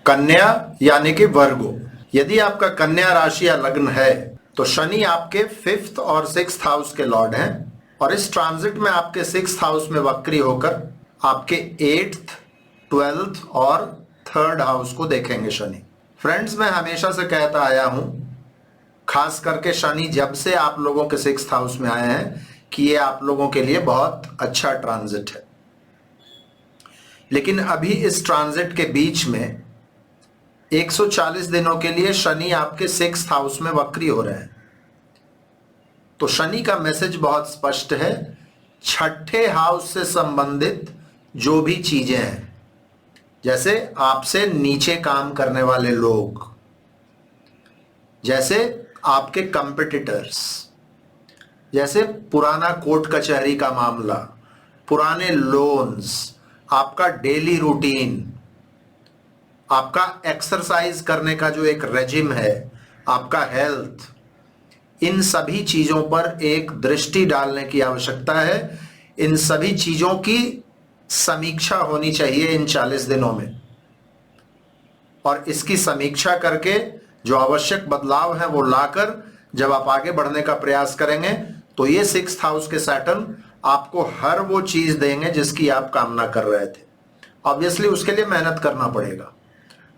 कन्या यानी कि वर्गो, यदि आपका कन्या राशि या लग्न है तो शनि आपके 5th और 6th हाउस के लॉर्ड हैं और इस ट्रांजिट में आपके 6th हाउस में वक्री होकर आपके 8th, 12th और 3rd हाउस को देखेंगे शनि। फ्रेंड्स, मैं हमेशा से कहता आया हूं, खास करके शनि जब से आप लोगों के 6th हाउस में आए हैं, कि ये आप लोगों के लिए बहुत अच्छा ट्रांजिट है। लेकिन अभी इस ट्रांजिट के बीच में 140 दिनों के लिए शनि आपके 6th हाउस में वक्री हो रहे हैं। तो शनि का मैसेज बहुत स्पष्ट है, छठे हाउस से संबंधित जो भी चीजें हैं, जैसे आपसे नीचे काम करने वाले लोग, जैसे आपके कंपिटिटर्स, जैसे पुराना कोर्ट कचहरी का मामला, पुराने लोन्स, आपका डेली रूटीन, आपका एक्सरसाइज करने का जो एक रेजिम है, आपका हेल्थ, इन सभी चीजों पर एक दृष्टि डालने की आवश्यकता है। इन सभी चीजों की समीक्षा होनी चाहिए इन 40 दिनों में, और इसकी समीक्षा करके जो आवश्यक बदलाव है वो लाकर जब आप आगे बढ़ने का प्रयास करेंगे तो ये 6th हाउस के सैटर्न आपको हर वो चीज देंगे जिसकी आप कामना कर रहे थे। ऑब्वियसली उसके लिए मेहनत करना पड़ेगा।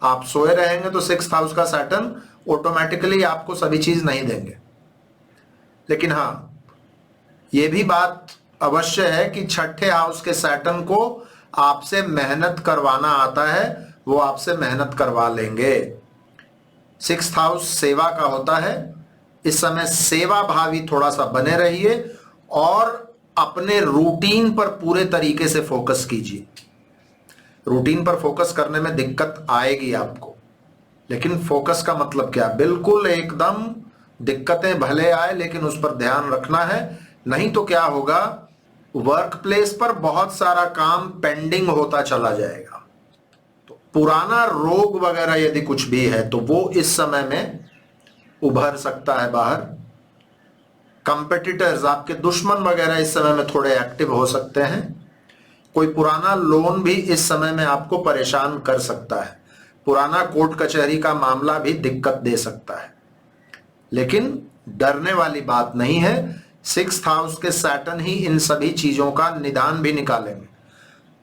आप सोए रहेंगे तो 6th हाउस का सैटर्न ऑटोमेटिकली आपको सभी चीज नहीं देंगे। लेकिन हाँ, ये भी बात अवश्य है कि छठे हाउस के सैटर्न को आपसे मेहनत करवाना आता है, वो आपसे मेहनत करवा लेंगे। 6th हाउस सेवा का होता है। इस समय सेवा भावी थोड़ा सा बने रहिए और अपने रूटीन पर पूरे तरीके से फोकस कीजिए। रूटीन पर फोकस करने में दिक्कत आएगी आपको, लेकिन फोकस का मतलब क्या? बिल्कुल एकदम दिक्कतें भले आए लेकिन उस पर ध्यान रखना है, नहीं तो क्या होगा, वर्क प्लेस पर बहुत सारा काम पेंडिंग होता चला जाएगा। तो पुराना रोग वगैरह यदि कुछ भी है तो वो इस समय में उभर सकता है बाहर। कंपेटिटर्स, आपके दुश्मन वगैरह इस समय में थोड़े एक्टिव हो सकते हैं। कोई पुराना लोन भी इस समय में आपको परेशान कर सकता है। पुराना कोर्ट कचहरी का मामला भी दिक्कत दे सकता है, लेकिन डरने वाली बात नहीं है। 6th हाउस के सैटर्न ही इन सभी चीजों का निदान भी निकालेंगे।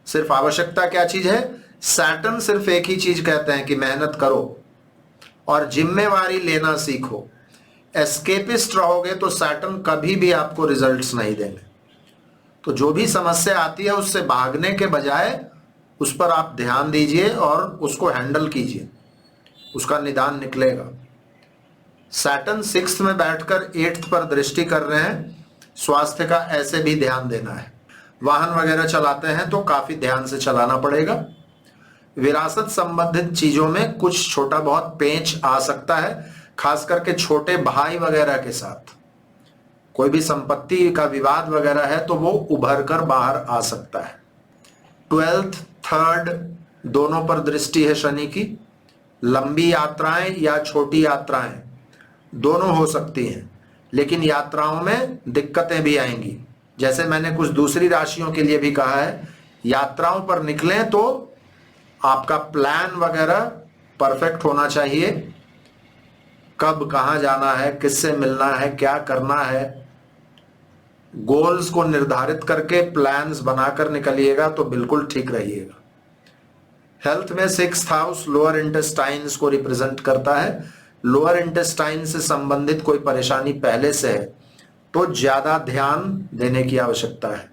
सिर्फ आवश्यकता क्या चीज है? सैटर्न सिर्फ एक ही चीज कहते हैं कि मेहनत करो और जिम्मेवारी लेना सीखो। एस्केपिस्ट रहोगे तो सैटर्न कभी भी आपको रिजल्ट्स नहीं देंगे। तो जो भी समस्या आती है उससे भागने के बजाय उस पर आप ध्यान दीजिए और उसको हैंडल कीजिए, उसका निदान निकलेगा। सैटर्न 6th में बैठकर 8th पर दृष्टि कर रहे हैं। स्वास्थ्य का ऐसे भी ध्यान देना है। वाहन वगैरह चलाते हैं तो काफी ध्यान से चलाना पड़ेगा। विरासत संबंधित चीजों में कुछ छोटा बहुत पेंच आ सकता है, खास करके छोटे भाई वगैरह के साथ कोई भी संपत्ति का विवाद वगैरह है तो वो उभर कर बाहर आ सकता है। 12th, 3rd दोनों पर दृष्टि है शनि की। लंबी यात्राएं या छोटी यात्राएं दोनों हो सकती हैं। लेकिन यात्राओं में दिक्कतें भी आएंगी। जैसे मैंने कुछ दूसरी राशियों के लिए भी कहा है, यात्राओं पर निकलें तो आपका प्लान वगैरह परफेक्ट होना चाहिए। कब कहां जाना है, किससे मिलना है, क्या करना है, गोल्स को निर्धारित करके प्लान्स बनाकर निकलिएगा तो बिल्कुल ठीक रहिएगा। हेल्थ में 6th हाउस लोअर इंटेस्टाइन्स को रिप्रेजेंट करता है। लोअर इंटेस्टाइन से संबंधित कोई परेशानी पहले से है तो ज्यादा ध्यान देने की आवश्यकता है।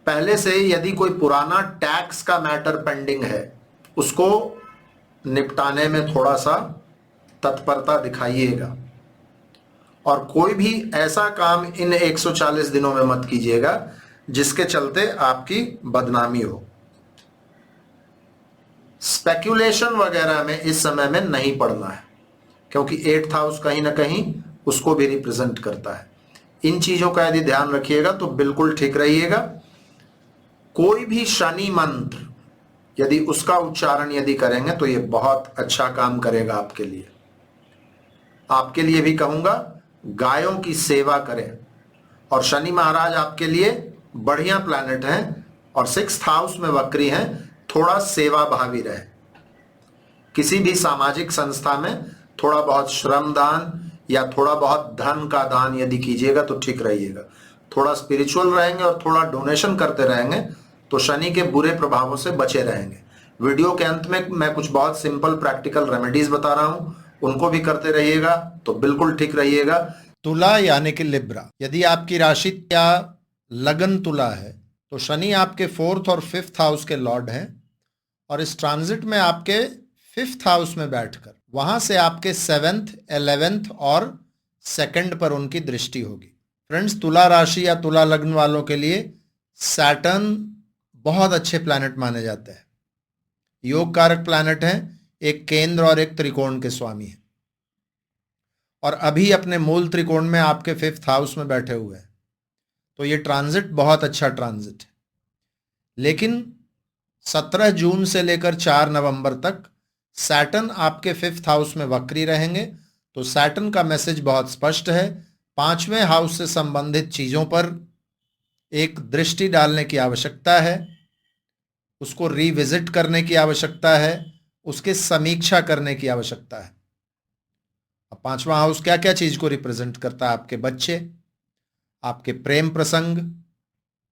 पहले से यदि कोई पुराना टैक्स का मैटर पेंडिंग है, उसको निपटाने में थोड़ा सा तत्परता दिखाइएगा। और कोई भी ऐसा काम इन 140 दिनों में मत कीजिएगा जिसके चलते आपकी बदनामी हो। स्पेक्यूलेशन वगैरह में इस समय में नहीं पड़ना है, क्योंकि 8th हाउस कहीं ना कहीं उसको भी रिप्रेजेंट करता है। इन चीजों का यदि ध्यान रखिएगा तो बिल्कुल ठीक रहिएगा। कोई भी शनि मंत्र यदि उसका उच्चारण यदि करेंगे तो ये बहुत अच्छा काम करेगा आपके लिए। आपके लिए भी कहूंगा, गायों की सेवा करें। और शनि महाराज आपके लिए बढ़िया प्लैनेट हैं और 6th हाउस में वक्री हैं, थोड़ा सेवा भावी रहे। किसी भी सामाजिक संस्था में थोड़ा बहुत श्रम दान या थोड़ा बहुत धन का दान यदि कीजिएगा तो ठीक रहिएगा। थोड़ा स्पिरिचुअल रहेंगे और थोड़ा डोनेशन करते रहेंगे तो शनि के बुरे प्रभावों से बचे रहेंगे। वीडियो के अंत में मैं कुछ बहुत सिंपल प्रैक्टिकल रेमेडीज बता रहा हूं, उनको भी करते रहिएगा तो बिल्कुल ठीक रहिएगा। तुला यानी कि लिब्रा, यदि आपकी राशि या लगन तुला है तो शनि आपके 4th और 5th हाउस के लॉर्ड हैं और इस ट्रांजिट में आपके 5th हाउस में बैठकर वहां से आपके 7th, 11th और 2nd पर उनकी दृष्टि होगी। फ्रेंड्स, तुला राशि या तुला लग्न वालों के लिए सैटर्न बहुत अच्छे प्लैनेट माने जाते हैं। योग कारक प्लैनेट हैं, एक केंद्र और एक त्रिकोण के स्वामी हैं और अभी अपने मूल त्रिकोण में आपके 5th हाउस में बैठे हुए हैं। तो ये ट्रांजिट बहुत अच्छा ट्रांजिट है। लेकिन 17 जून से लेकर 4 नवंबर तक सैटर्न आपके 5th हाउस में वक्री रहेंगे। तो सैटर्न का मैसेज बहुत स्पष्ट है, 5वें हाउस से संबंधित चीजों पर एक दृष्टि डालने की आवश्यकता है, उसको रिविजिट करने की आवश्यकता है, उसकी समीक्षा करने की आवश्यकता है। अब 5वां हाउस क्या क्या चीज को रिप्रेजेंट करता है? आपके बच्चे, आपके प्रेम प्रसंग,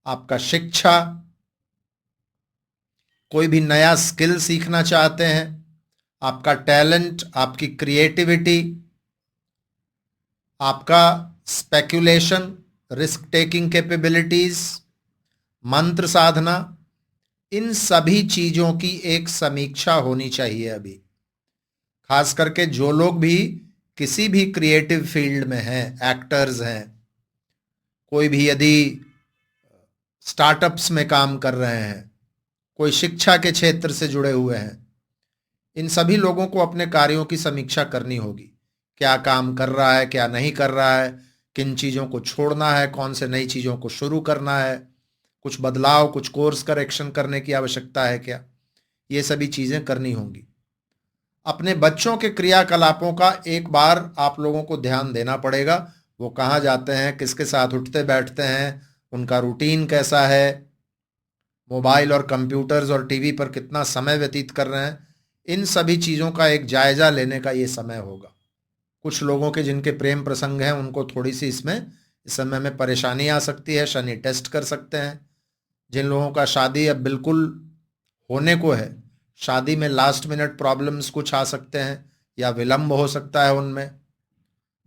आपका शिक्षा, कोई भी नया स्किल सीखना चाहते हैं, आपका टैलेंट, आपकी क्रिएटिविटी, आपका स्पेक्यूलेशन, रिस्क टेकिंग कैपेबिलिटीज, मंत्र साधना, इन सभी चीजों की एक समीक्षा होनी चाहिए अभी। खास करके जो लोग भी किसी भी क्रिएटिव फील्ड में हैं, एक्टर्स हैं, कोई भी यदि स्टार्टअप्स में काम कर रहे हैं, कोई शिक्षा के क्षेत्र से जुड़े हुए हैं, इन सभी लोगों को अपने कार्यों की समीक्षा करनी होगी। क्या काम कर रहा है, क्या नहीं कर रहा है, किन चीज़ों को छोड़ना है, कौन से नई चीज़ों को शुरू करना है, कुछ बदलाव, कुछ कोर्स करेक्शन करने की आवश्यकता है क्या, ये सभी चीज़ें करनी होंगी। अपने बच्चों के क्रियाकलापों का एक बार आप लोगों को ध्यान देना पड़ेगा। वो कहाँ जाते हैं, किसके साथ उठते बैठते हैं, उनका रूटीन कैसा है, मोबाइल और कंप्यूटर्स और टीवी पर कितना समय व्यतीत कर रहे हैं, इन सभी चीज़ों का एक जायज़ा लेने का ये समय होगा। कुछ लोगों के जिनके प्रेम प्रसंग हैं उनको थोड़ी सी इस समय में परेशानी आ सकती है, शनि टेस्ट कर सकते हैं। जिन लोगों का शादी अब बिल्कुल होने को है, शादी में लास्ट मिनट प्रॉब्लम्स कुछ आ सकते हैं या विलंब हो सकता है उनमें।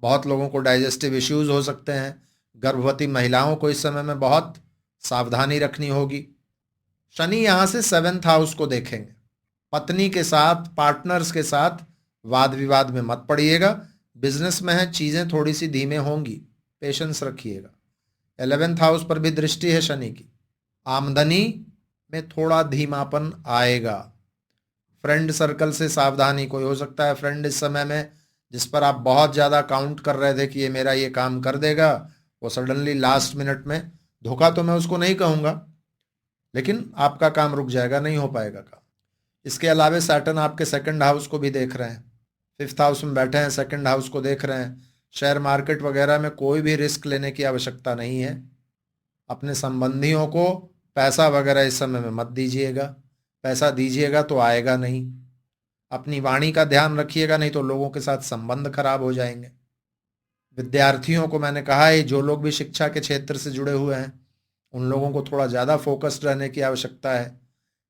बहुत लोगों को डाइजेस्टिव इश्यूज हो सकते हैं। गर्भवती महिलाओं को इस समय में बहुत सावधानी रखनी होगी। शनि यहाँ से 7th हाउस को देखेंगे। पत्नी के साथ, पार्टनर्स के साथ वाद विवाद में मत पड़िएगा। बिजनेस में है, चीज़ें थोड़ी सी धीमे होंगी, पेशेंस रखिएगा। 11th हाउस पर भी दृष्टि है शनि की। आमदनी में थोड़ा धीमापन आएगा। फ्रेंड सर्कल से सावधानी, कोई हो सकता है फ्रेंड इस समय में जिस पर आप बहुत ज़्यादा काउंट कर रहे थे कि ये मेरा ये काम कर देगा, वो सडनली लास्ट मिनट में, धोखा तो मैं उसको नहीं कहूँगा, लेकिन आपका काम रुक जाएगा, नहीं हो पाएगा काम। इसके अलावा सैटर्न आपके 2nd हाउस को भी देख रहे हैं, 5th हाउस में बैठे हैं, 2nd हाउस को देख रहे हैं। शेयर मार्केट वगैरह में कोई भी रिस्क लेने की आवश्यकता नहीं है। अपने संबंधियों को पैसा वगैरह इस समय में मत दीजिएगा। पैसा दीजिएगा तो आएगा नहीं। अपनी वाणी का ध्यान रखिएगा, नहीं तो लोगों के साथ संबंध खराब हो जाएंगे। विद्यार्थियों को मैंने कहा है, जो लोग भी शिक्षा के क्षेत्र से जुड़े हुए हैं उन लोगों को थोड़ा ज़्यादा फोकस्ड रहने की आवश्यकता है।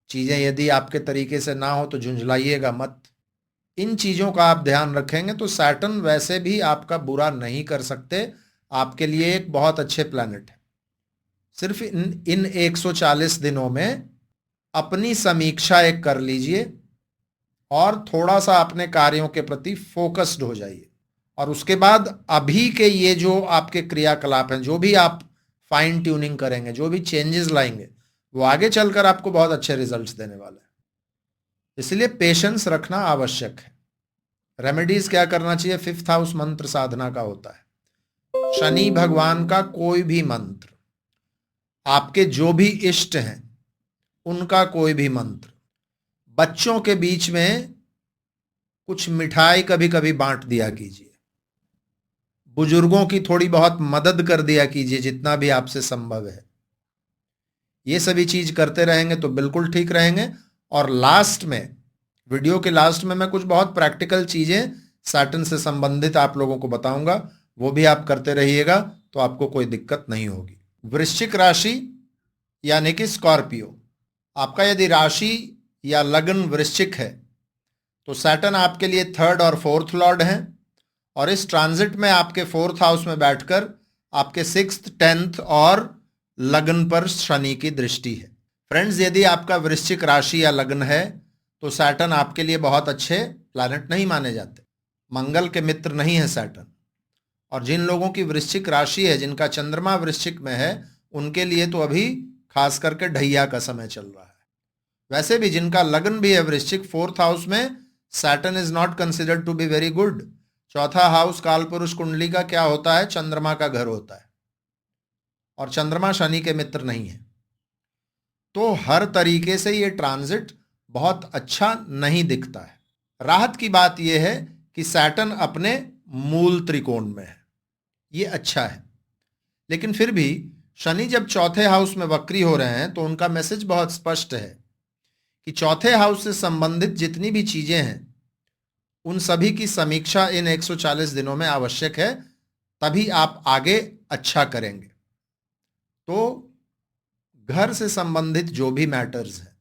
चीज़ें यदि आपके तरीके से ना हो तो झुंझलाइएगा मत। इन चीज़ों का आप ध्यान रखेंगे तो सैटर्न वैसे भी आपका बुरा नहीं कर सकते, आपके लिए एक बहुत अच्छे प्लैनेट है। सिर्फ इन 140 दिनों में अपनी समीक्षा एक कर लीजिए और थोड़ा सा अपने कार्यों के प्रति फोकस्ड हो जाइए, और उसके बाद अभी के ये जो आपके क्रियाकलाप हैं, जो भी आप फाइन ट्यूनिंग करेंगे, जो भी चेंजेस लाएंगे, वो आगे चलकर आपको बहुत अच्छे रिजल्ट्स देने वाले हैं। इसलिए पेशेंस रखना आवश्यक है। रेमेडीज क्या करना चाहिए? 5th हाउस मंत्र साधना का होता है। शनि भगवान का कोई भी मंत्र, आपके जो भी इष्ट हैं उनका कोई भी मंत्र, बच्चों के बीच में कुछ मिठाई कभी कभी बांट दिया कीजिए, बुजुर्गों की थोड़ी बहुत मदद कर दिया कीजिए जितना भी आपसे संभव है। ये सभी चीज करते रहेंगे तो बिल्कुल ठीक रहेंगे। और लास्ट में, वीडियो के लास्ट में मैं कुछ बहुत प्रैक्टिकल चीजें सैटर्न से संबंधित आप लोगों को बताऊंगा, वो भी आप करते रहिएगा तो आपको कोई दिक्कत नहीं होगी। वृश्चिक राशि यानी कि स्कॉर्पियो, आपका यदि राशि या लग्न वृश्चिक है तो सैटर्न आपके लिए 3rd और 4th लॉर्ड हैं, और इस ट्रांजिट में आपके 4th हाउस में बैठकर आपके 6th 10th और लग्न पर शनि की दृष्टि है। फ्रेंड्स, यदि आपका वृश्चिक राशि या लग्न है तो सैटर्न आपके लिए बहुत अच्छे प्लैनेट नहीं माने जाते, मंगल के मित्र नहीं है सैटर्न। और जिन लोगों की वृश्चिक राशि है, जिनका चंद्रमा वृश्चिक में है, उनके लिए तो अभी खास करके ढैया का समय चल रहा है। वैसे भी जिनका लग्न भी है वृश्चिक, 4th हाउस में Saturn is not considered to be very good. 4था हाउस कालपुरुष कुंडली का क्या होता है? चंद्रमा का घर होता है, और चंद्रमा शनि के मित्र नहीं है। तो हर तरीके से ये ट्रांजिट बहुत अच्छा नहीं दिखता है। राहत की बात यह है कि सैटर्न अपने मूल त्रिकोण में है, ये अच्छा है। लेकिन फिर भी शनि जब 4थे हाउस में वक्री हो रहे हैं तो उनका मैसेज बहुत स्पष्ट है कि 4थे हाउस से संबंधित जितनी भी चीजें हैं उन सभी की समीक्षा इन 140 दिनों में आवश्यक है, तभी आप आगे अच्छा करेंगे। तो घर से संबंधित जो भी मैटर्स हैं,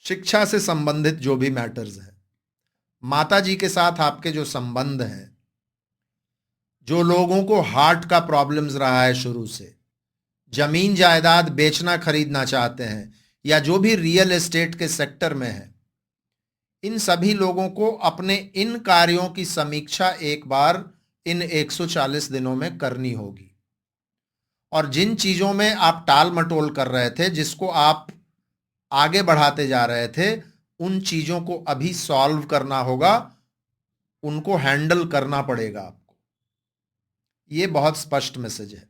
शिक्षा से संबंधित जो भी मैटर्स हैं, माता जी के साथ आपके जो संबंध हैं, जो लोगों को हार्ट का प्रॉब्लम्स रहा है शुरू से, जमीन जायदाद बेचना खरीदना चाहते हैं, या जो भी रियल एस्टेट के सेक्टर में है, इन सभी लोगों को अपने इन कार्यों की समीक्षा एक बार इन 140 दिनों में करनी होगी। और जिन चीजों में आप टाल मटोल कर रहे थे, जिसको आप आगे बढ़ाते जा रहे थे, उन चीजों को अभी सॉल्व करना होगा, उनको हैंडल करना पड़ेगा आपको। ये बहुत स्पष्ट मैसेज है।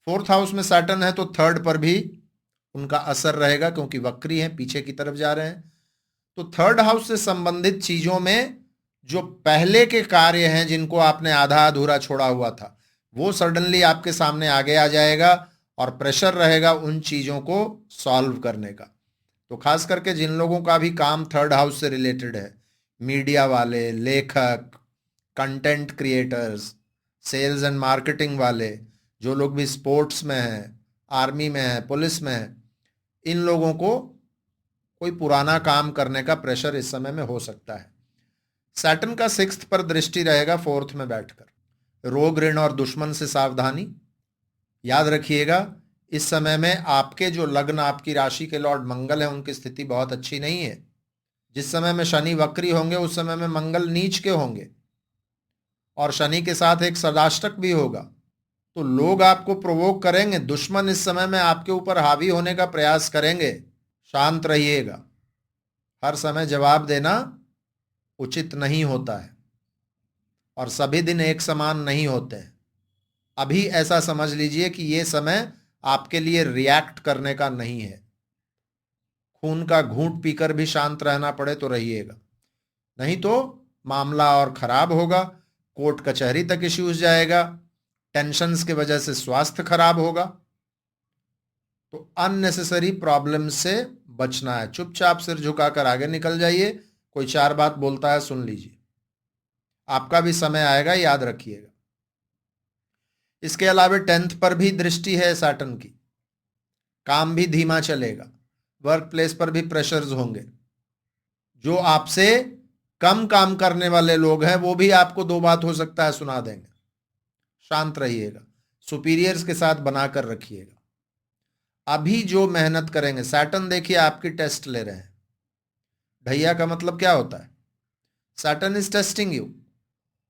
4th हाउस में सैटर्न है तो 3rd पर भी उनका असर रहेगा, क्योंकि वक्री हैं, पीछे की तरफ जा रहे हैं। तो 3rd हाउस से संबंधित चीजों में जो पहले के कार्य हैं, जिनको आपने आधा अधूरा छोड़ा हुआ था, वो सडनली आपके सामने आगे आ जाएगा और प्रेशर रहेगा उन चीजों को सॉल्व करने का। तो खास करके जिन लोगों का भी काम 3rd हाउस से रिलेटेड है, मीडिया वाले, लेखक, content creators, sales and marketing वाले, जो लोग भी स्पोर्ट्स में हैं, आर्मी में हैं, पुलिस में हैं, इन लोगों को कोई पुराना काम करने का प्रेशर इस समय में हो सकता है। सैटर्न का 6th पर दृष्टि रहेगा 4th में बैठकर। रोग, ऋण और दुश्मन से सावधानी। याद रखिएगा, इस समय में आपके जो लग्न, आपकी राशि के लॉर्ड मंगल है, उनकी स्थिति बहुत अच्छी नहीं है। जिस समय में शनि वक्री होंगे उस समय में मंगल नीच के होंगे, और शनि के साथ एक सदाष्टक भी होगा। तो लोग आपको प्रोवोक करेंगे, दुश्मन इस समय में आपके ऊपर हावी होने का प्रयास करेंगे। शांत रहिएगा। हर समय जवाब देना उचित नहीं होता है, और सभी दिन एक समान नहीं होते हैं। अभी ऐसा समझ लीजिए कि ये समय आपके लिए रिएक्ट करने का नहीं है। खून का घूंट पीकर भी शांत रहना पड़े तो रहिएगा, नहीं तो मामला और खराब होगा। कोर्ट कचहरी तक इश्यूज जाएगा, टेंशन्स की वजह से स्वास्थ्य खराब होगा। तो अननेसेसरी प्रॉब्लम से बचना है। चुपचाप सिर झुकाकर आगे निकल जाइए। कोई चार बात बोलता है, सुन लीजिए, आपका भी समय आएगा, याद रखिएगा। इसके अलावा 10th पर भी दृष्टि है सैटर्न की, काम भी धीमा चलेगा, वर्क प्लेस पर भी प्रेशर्स होंगे। जो आपसे कम काम करने वाले लोग हैं वो भी आपको दो बात हो सकता है सुना देंगे। शांत रहिएगा, सुपीरियर्स के साथ बनाकर रखिएगा। अभी जो मेहनत करेंगे, सैटर्न देखिए आपकी टेस्ट ले रहे हैं। ढैया का मतलब क्या होता है? सैटर्न इज टेस्टिंग यू,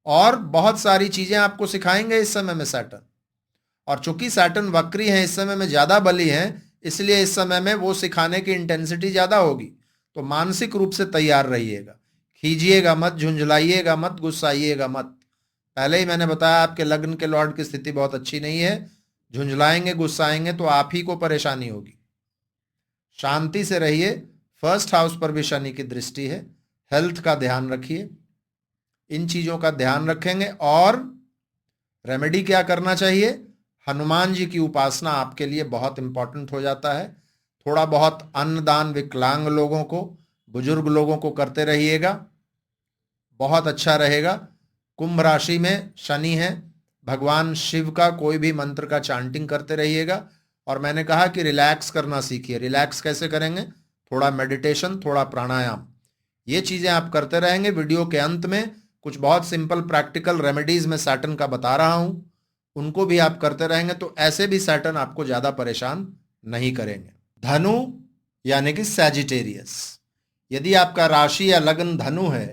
और बहुत सारी चीजें आपको सिखाएंगे इस समय में सैटर्न। और चूंकि सैटर्न वक्री है, इस समय में ज्यादा बली है, इसलिए इस समय में वो सिखाने की इंटेंसिटी ज्यादा होगी। तो मानसिक रूप से तैयार रहिएगा, खींचिएगा मत, झुंझलाइएगा मत, गुस्साइएगा मत। पहले ही मैंने बताया आपके लग्न के लॉर्ड की स्थिति बहुत अच्छी नहीं है। झुंझलाएंगे, गुस्साएंगे तो आप ही को परेशानी होगी। शांति से रहिए। फर्स्ट हाउस पर भी शनि की दृष्टि है। हेल्थ का ध्यान रखिए, इन चीजों का ध्यान रखेंगे। और रेमेडी क्या करना चाहिए? हनुमान जी की उपासना आपके लिए बहुत इंपॉर्टेंट हो जाता है। थोड़ा बहुत अन्नदान विकलांग लोगों को, बुजुर्ग लोगों को करते रहिएगा, बहुत अच्छा रहेगा। कुंभ राशि में शनि है, भगवान शिव का कोई भी मंत्र का चांटिंग करते रहिएगा। और मैंने कहा कि रिलैक्स करना सीखिए। रिलैक्स कैसे करेंगे? थोड़ा मेडिटेशन, थोड़ा प्राणायाम, ये चीजें आप करते रहेंगे। वीडियो के अंत में कुछ बहुत सिंपल प्रैक्टिकल रेमेडीज मैं सैटर्न का बता रहा हूं, उनको भी आप करते रहेंगे तो ऐसे भी सैटर्न आपको ज्यादा परेशान नहीं करेंगे। धनु यानी कि सैजिटेरियस, यदि आपका राशि या लग्न धनु है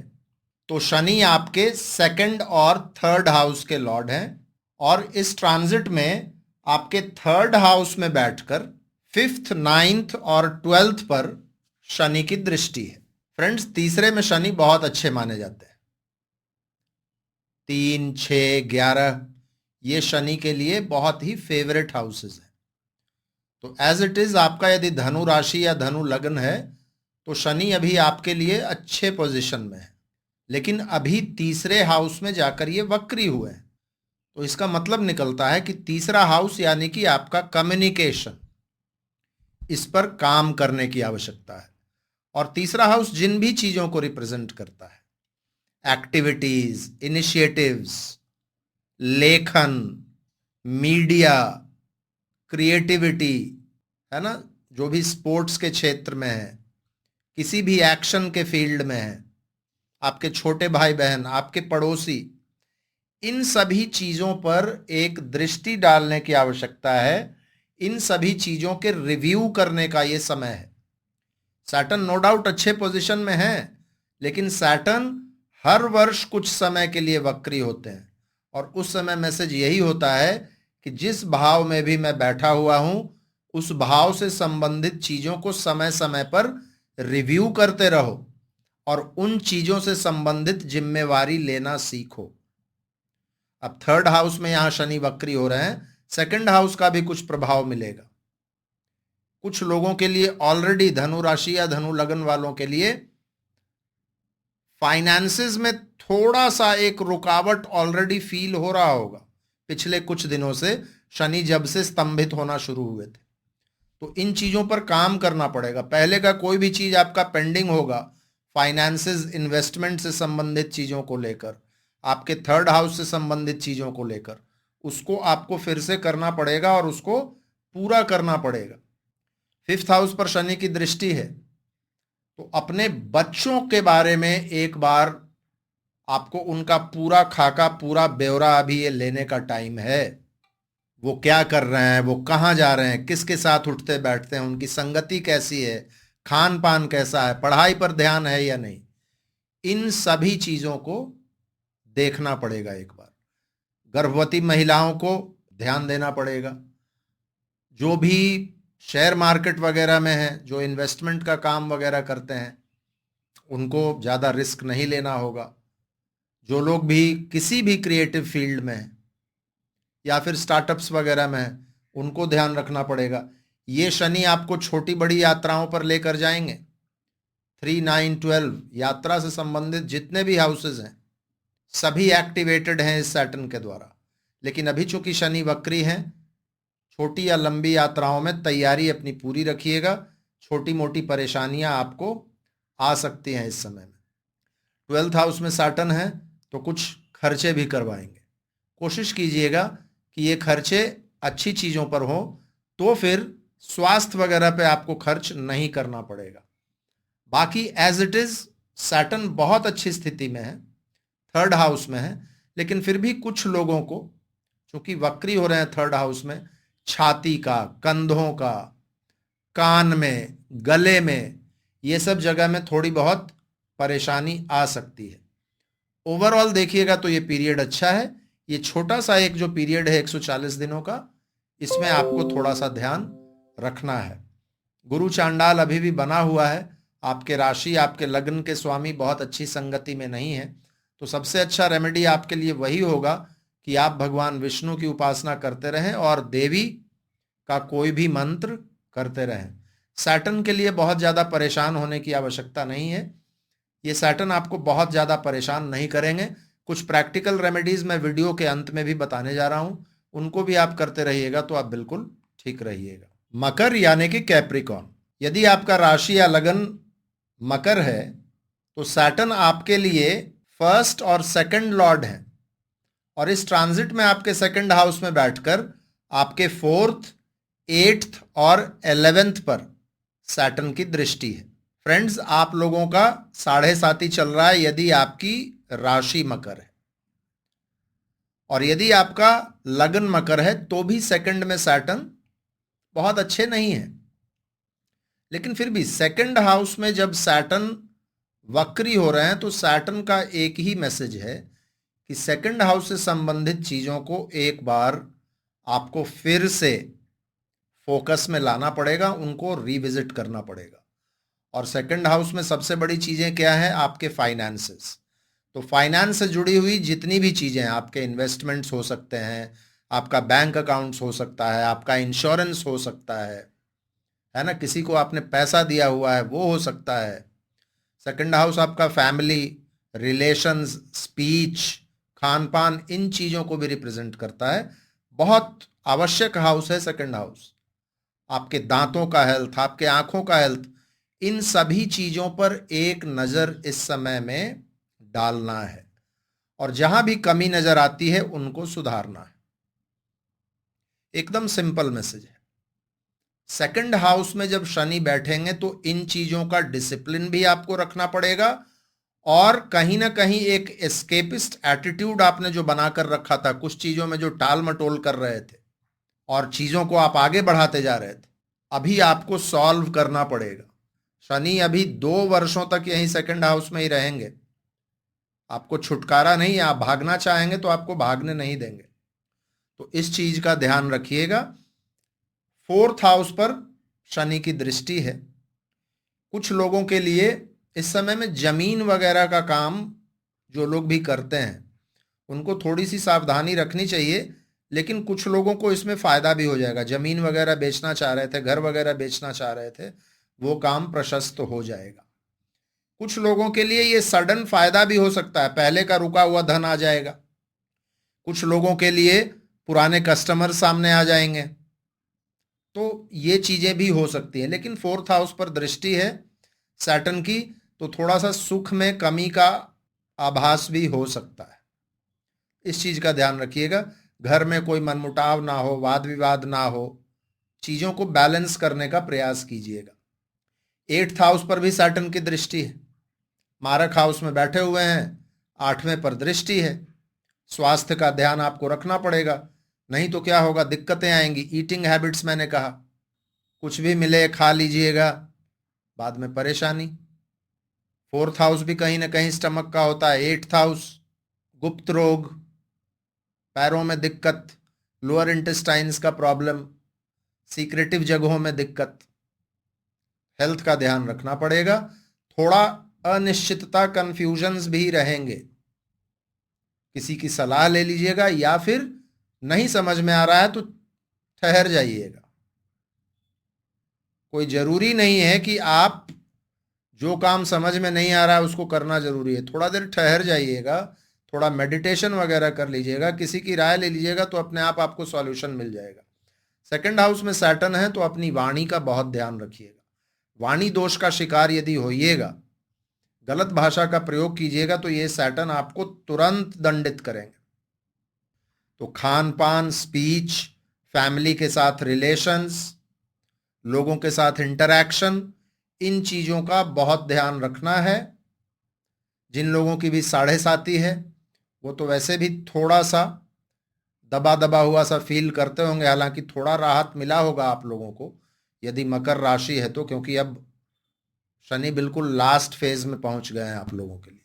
तो शनि आपके सेकंड और थर्ड हाउस के लॉर्ड हैं। और इस ट्रांजिट में आपके थर्ड हाउस में बैठकर 5th, 9th और 12th पर शनि की दृष्टि है। फ्रेंड्स, तीसरे में शनि बहुत अच्छे माने जाते हैं। 3, 6, 11 ये शनि के लिए बहुत ही फेवरेट हाउसेस हैं। तो एज इट इज आपका यदि धनु राशि या धनु लग्न है तो शनि अभी आपके लिए अच्छे पोजीशन में है, लेकिन अभी तीसरे हाउस में जाकर ये वक्री हुए हैं। तो इसका मतलब निकलता है कि तीसरा हाउस यानी कि आपका कम्युनिकेशन, इस पर काम करने की आवश्यकता है। और तीसरा हाउस जिन भी चीजों को रिप्रेजेंट करता है, एक्टिविटीज, इनिशिएटिव्स, लेखन, मीडिया, क्रिएटिविटी, है ना, जो भी स्पोर्ट्स के क्षेत्र में है, किसी भी एक्शन के फील्ड में है, आपके छोटे भाई बहन, आपके पड़ोसी, इन सभी चीजों पर एक दृष्टि डालने की आवश्यकता है। इन सभी चीजों के रिव्यू करने का ये समय है। सैटर्न नो डाउट अच्छे पोजीशन में है, लेकिन सैटर्न हर वर्ष कुछ समय के लिए वक्री होते हैं। और उस समय मैसेज यही होता है कि जिस भाव में भी मैं बैठा हुआ हूं, उस भाव से संबंधित चीजों को समय समय पर रिव्यू करते रहो और उन चीजों से संबंधित जिम्मेवारी लेना सीखो। अब थर्ड हाउस में यहां शनि वक्री हो रहे हैं, सेकंड हाउस का भी कुछ प्रभाव मिलेगा। कुछ लोगों के लिए ऑलरेडी धनु राशि या धनु लग्न वालों के लिए फाइनेंसेस में थोड़ा सा एक रुकावट ऑलरेडी फील हो रहा होगा पिछले कुछ दिनों से, शनि जब से स्तंभित होना शुरू हुए थे। तो इन चीजों पर काम करना पड़ेगा। पहले का कोई भी चीज आपका पेंडिंग होगा, फाइनेंसेस, इन्वेस्टमेंट से संबंधित चीजों को लेकर, आपके थर्ड हाउस से संबंधित चीजों को लेकर, उसको आपको फिर से करना पड़ेगा और उसको पूरा करना पड़ेगा। 5th हाउस पर शनि की दृष्टि है, तो अपने बच्चों के बारे में एक बार आपको उनका पूरा खाका, पूरा ब्यौरा अभी ये लेने का टाइम है। वो क्या कर रहे हैं, वो कहाँ जा रहे हैं, किसके साथ उठते बैठते हैं, उनकी संगति कैसी है, खान पान कैसा है, पढ़ाई पर ध्यान है या नहीं, इन सभी चीजों को देखना पड़ेगा एक बार। गर्भवती महिलाओं को ध्यान देना पड़ेगा। जो भी शेयर मार्केट वगैरह में है, जो इन्वेस्टमेंट का काम वगैरह करते हैं, उनको ज़्यादा रिस्क नहीं लेना होगा। जो लोग भी किसी भी क्रिएटिव फील्ड में हैं या फिर स्टार्टअप्स वगैरह में हैं, उनको ध्यान रखना पड़ेगा। ये शनि आपको छोटी बड़ी यात्राओं पर लेकर जाएंगे। 3, 9, 12 यात्रा से संबंधित जितने भी हाउसेज हैं, सभी एक्टिवेटेड हैं इस सैटर्न के द्वारा। लेकिन अभी चूंकि शनि वक्री हैं, छोटी या लंबी यात्राओं में तैयारी अपनी पूरी रखिएगा। छोटी मोटी परेशानियां आपको आ सकती हैं इस समय में। 12th हाउस में सैटर्न है तो कुछ खर्चे भी करवाएंगे। कोशिश कीजिएगा कि ये खर्चे अच्छी चीज़ों पर हो, तो फिर स्वास्थ्य वगैरह पे आपको खर्च नहीं करना पड़ेगा। बाकी एज इट इज़ सैटर्न बहुत अच्छी स्थिति में है, 3rd हाउस में है। लेकिन फिर भी कुछ लोगों को, चूंकि वक्री हो रहे हैं 3rd हाउस में, छाती का, कंधों का, कान में, गले में, ये सब जगह में थोड़ी बहुत परेशानी आ सकती है। ओवरऑल देखिएगा तो ये पीरियड अच्छा है। ये छोटा सा एक जो पीरियड है 140 दिनों का, इसमें आपको थोड़ा सा ध्यान रखना है। गुरु चांडाल अभी भी बना हुआ है। आपके राशि, आपके लग्न के स्वामी बहुत अच्छी संगति में नहीं है, तो सबसे अच्छा रेमेडी आपके लिए वही होगा कि आप भगवान विष्णु की उपासना करते रहें और देवी का कोई भी मंत्र करते रहें। सैटर्न के लिए बहुत ज़्यादा परेशान होने की आवश्यकता नहीं है। ये सैटर्न आपको बहुत ज़्यादा परेशान नहीं करेंगे। कुछ प्रैक्टिकल रेमेडीज मैं वीडियो के अंत में भी बताने जा रहा हूँ, उनको भी आप करते रहिएगा तो आप बिल्कुल ठीक रहिएगा। मकर यानी कि कैप्रिकॉर्न, यदि आपका राशि या लगन मकर है तो सैटर्न आपके लिए 1st और 2nd लॉर्ड हैं, और इस ट्रांजिट में आपके 2nd हाउस में बैठकर आपके 4th, 8th और 11th पर सैटर्न की दृष्टि है। फ्रेंड्स, आप लोगों का 7.5 चल रहा है यदि आपकी राशि मकर है, और यदि आपका लगन मकर है तो भी 2nd में सैटर्न बहुत अच्छे नहीं है। लेकिन फिर भी 2nd हाउस में जब सैटर्न वक्री हो रहे हैं तो सैटर्न का एक ही मैसेज है कि 2nd हाउस से संबंधित चीज़ों को एक बार आपको फिर से फोकस में लाना पड़ेगा, उनको रिविजिट करना पड़ेगा। और 2nd हाउस में सबसे बड़ी चीज़ें क्या है? आपके फाइनेंसेस। तो फाइनेंस से जुड़ी हुई जितनी भी चीज़ें हैं, आपके इन्वेस्टमेंट्स हो सकते हैं, आपका बैंक अकाउंट्स हो सकता है, आपका इंश्योरेंस हो सकता है ना, किसी को आपने पैसा दिया हुआ है वो हो सकता है। 2nd हाउस आपका फैमिली, रिलेशंस, स्पीच, खान पान, इन चीज़ों को भी रिप्रेजेंट करता है। बहुत आवश्यक हाउस है 2nd हाउस। आपके दांतों का हेल्थ, आपके आंखों का हेल्थ, इन सभी चीज़ों पर एक नज़र इस समय में डालना है, और जहां भी कमी नज़र आती है उनको सुधारना है। एकदम सिंपल मैसेज है। 2nd हाउस में जब शनि बैठेंगे तो इन चीज़ों का डिसिप्लिन भी आपको रखना पड़ेगा, और कहीं ना कहीं एक एस्केपिस्ट एटीट्यूड आपने जो बनाकर रखा था, कुछ चीज़ों में जो टाल मटोल कर रहे थे और चीज़ों को आप आगे बढ़ाते जा रहे थे, अभी आपको सॉल्व करना पड़ेगा। शनि अभी 2 वर्षों तक यहीं 2nd हाउस में ही रहेंगे, आपको छुटकारा नहीं। आप भागना चाहेंगे तो आपको भागने नहीं देंगे, तो इस चीज का ध्यान रखिएगा। 4th हाउस पर शनि की दृष्टि है। कुछ लोगों के लिए इस समय में जमीन वगैरह का काम जो लोग भी करते हैं उनको थोड़ी सी सावधानी रखनी चाहिए, लेकिन कुछ लोगों को इसमें फायदा भी हो जाएगा। जमीन वगैरह बेचना चाह रहे थे, घर वगैरह बेचना चाह रहे थे, वो काम प्रशस्त हो जाएगा। कुछ लोगों के लिए ये सडन फायदा भी हो सकता है, पहले का रुका हुआ धन आ जाएगा। कुछ लोगों के लिए पुराने कस्टमर सामने आ जाएंगे, तो ये चीजें भी हो सकती हैं। लेकिन 4th हाउस पर दृष्टि है सैटर्न की, तो थोड़ा सा सुख में कमी का आभास भी हो सकता है। इस चीज का ध्यान रखिएगा। घर में कोई मनमुटाव ना हो, वाद विवाद ना हो, चीजों को बैलेंस करने का प्रयास कीजिएगा। 8th हाउस पर भी सैटर्न की दृष्टि है, मारक हाउस में बैठे हुए हैं, 8वें पर दृष्टि है। स्वास्थ्य का ध्यान आपको रखना पड़ेगा, नहीं तो क्या होगा, दिक्कतें आएंगी। ईटिंग हैबिट्स, मैंने कहा कुछ भी मिले खा लीजिएगा, बाद में परेशानी। 4th हाउस भी कहीं ना कहीं स्टमक का होता है। 8th हाउस गुप्त रोग, पैरों में दिक्कत, लोअर इंटेस्टाइन्स का प्रॉब्लम, सीक्रेटिव जगहों में दिक्कत, हेल्थ का ध्यान रखना पड़ेगा। थोड़ा अनिश्चितता, कंफ्यूजन्स भी रहेंगे, किसी की सलाह ले लीजिएगा, या फिर नहीं समझ में आ रहा है तो ठहर जाइएगा। कोई जरूरी नहीं है कि आप जो काम समझ में नहीं आ रहा है उसको करना जरूरी है। थोड़ा देर ठहर जाइएगा, थोड़ा मेडिटेशन वगैरह कर लीजिएगा, किसी की राय ले लीजिएगा तो अपने आप आपको सॉल्यूशन मिल जाएगा। सेकंड हाउस में सैटर्न है तो अपनी वाणी का बहुत ध्यान रखिएगा। वाणी दोष का शिकार यदि होइएगा, गलत भाषा का प्रयोग कीजिएगा तो ये सैटर्न आपको तुरंत दंडित करेंगे। तो खान पान, स्पीच, फैमिली के साथ रिलेशंस, लोगों के साथ इंटरैक्शन, इन चीजों का बहुत ध्यान रखना है। जिन लोगों की भी 7.5 है वो तो वैसे भी थोड़ा सा दबा दबा हुआ सा फील करते होंगे, हालांकि थोड़ा राहत मिला होगा आप लोगों को यदि मकर राशि है तो, क्योंकि अब शनि बिल्कुल लास्ट फेज में पहुंच गए हैं आप लोगों के लिए।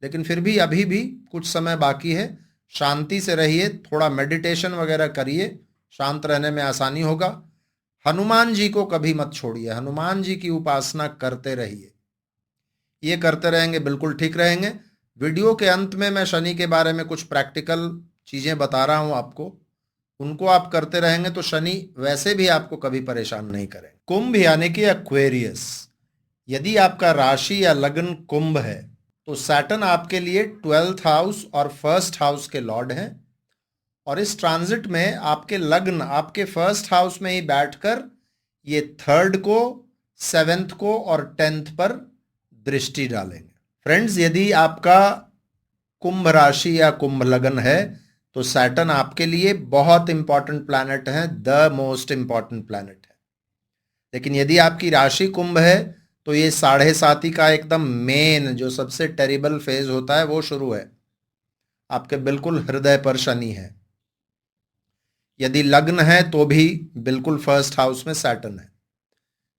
लेकिन फिर भी अभी भी कुछ समय बाकी है। शांति से रहिए, थोड़ा मेडिटेशन वगैरह करिए, शांत रहने में आसानी होगा। हनुमान जी को कभी मत छोड़िए, हनुमान जी की उपासना करते रहिए। ये करते रहेंगे बिल्कुल ठीक रहेंगे। वीडियो के अंत में मैं शनि के बारे में कुछ प्रैक्टिकल चीजें बता रहा हूं आपको, उनको आप करते रहेंगे तो शनि वैसे भी आपको कभी परेशान नहीं करेंगे। कुंभ यानी कि एक्वेरियस, यदि आपका राशि या लग्न कुंभ है तो सैटर्न आपके लिए 12th हाउस और 1st हाउस के लॉर्ड हैं, और इस ट्रांजिट में आपके लग्न आपके 1st हाउस में ही बैठकर ये 3rd को, 7th को और 10th पर दृष्टि डालेंगे। फ्रेंड्स, यदि आपका कुंभ राशि या कुंभ लग्न है तो सैटर्न आपके लिए बहुत इंपॉर्टेंट प्लैनेट है, द मोस्ट इंपॉर्टेंट प्लैनेट है। लेकिन यदि आपकी राशि कुंभ है तो ये 7.5 का एकदम मेन जो सबसे टेरिबल फेज होता है वो शुरू है। आपके बिल्कुल हृदय पर शनि है। यदि लग्न है तो भी बिल्कुल 1st हाउस में सैटर्न है।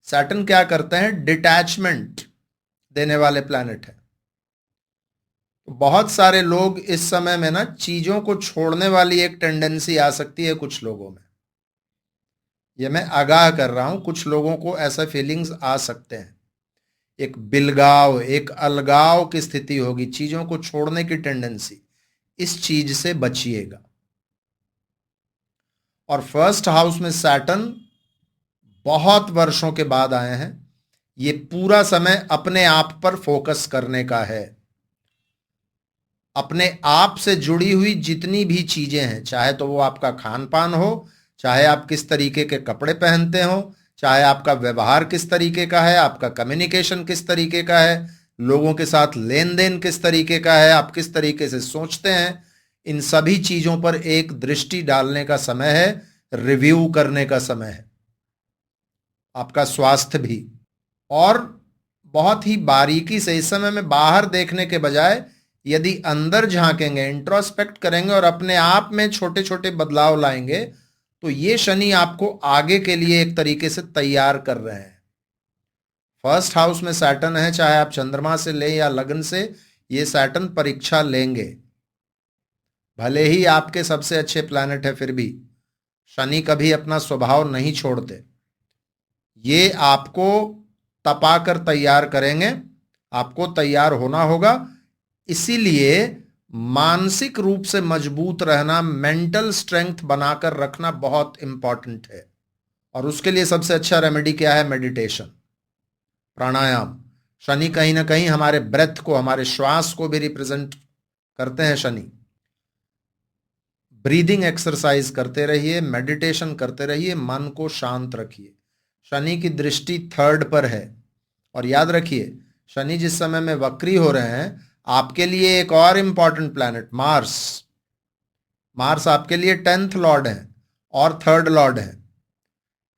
सैटर्न क्या करते हैं? डिटैचमेंट देने वाले प्लैनेट है। तो बहुत सारे लोग इस समय में ना चीजों को छोड़ने वाली एक टेंडेंसी आ सकती है कुछ लोगों में। ये मैं आगाह कर रहा हूं, कुछ लोगों को ऐसा फीलिंग्स आ सकते हैं। एक बिलगाव, एक अलगाव की स्थिति होगी, चीजों को छोड़ने की टेंडेंसी। इस चीज से बचिएगा। और 1st हाउस में सैटर्न बहुत वर्षों के बाद आए हैं। ये पूरा समय अपने आप पर फोकस करने का है। अपने आप से जुड़ी हुई जितनी भी चीजें हैं, चाहे तो वो आपका खान पान हो, चाहे आप किस तरीके के कपड़े पहनते हो, चाहे आपका व्यवहार किस तरीके का है, आपका कम्युनिकेशन किस तरीके का है, लोगों के साथ लेन देन किस तरीके का है, आप किस तरीके से सोचते हैं, इन सभी चीजों पर एक दृष्टि डालने का समय है, रिव्यू करने का समय है। आपका स्वास्थ्य भी, और बहुत ही बारीकी से इस समय में बाहर देखने के बजाय यदि अंदर झांकेंगे, इंट्रोस्पेक्ट करेंगे और अपने आप में छोटे छोटे बदलाव लाएंगे तो ये शनि आपको आगे के लिए एक तरीके से तैयार कर रहे हैं। 1st हाउस में सैटर्न है, चाहे आप चंद्रमा से ले या लग्न से, ये सैटर्न परीक्षा लेंगे। भले ही आपके सबसे अच्छे प्लैनेट है, फिर भी शनि कभी अपना स्वभाव नहीं छोड़ते। ये आपको तपाकर तैयार करेंगे, आपको तैयार होना होगा। इसीलिए मानसिक रूप से मजबूत रहना, मेंटल स्ट्रेंथ बनाकर रखना बहुत इंपॉर्टेंट है। और उसके लिए सबसे अच्छा रेमेडी क्या है? मेडिटेशन, प्राणायाम। शनि कहीं ना कहीं हमारे ब्रेथ को, हमारे श्वास को भी रिप्रेजेंट करते हैं शनि। ब्रीदिंग एक्सरसाइज करते रहिए, मेडिटेशन करते रहिए, मन को शांत रखिए। शनि की दृष्टि 3rd पर है। और याद रखिए, शनि जिस समय में वक्री हो रहे हैं, आपके लिए एक और इंपॉर्टेंट प्लैनेट मार्स, मार्स आपके लिए 10th लॉर्ड है और 3rd लॉर्ड है।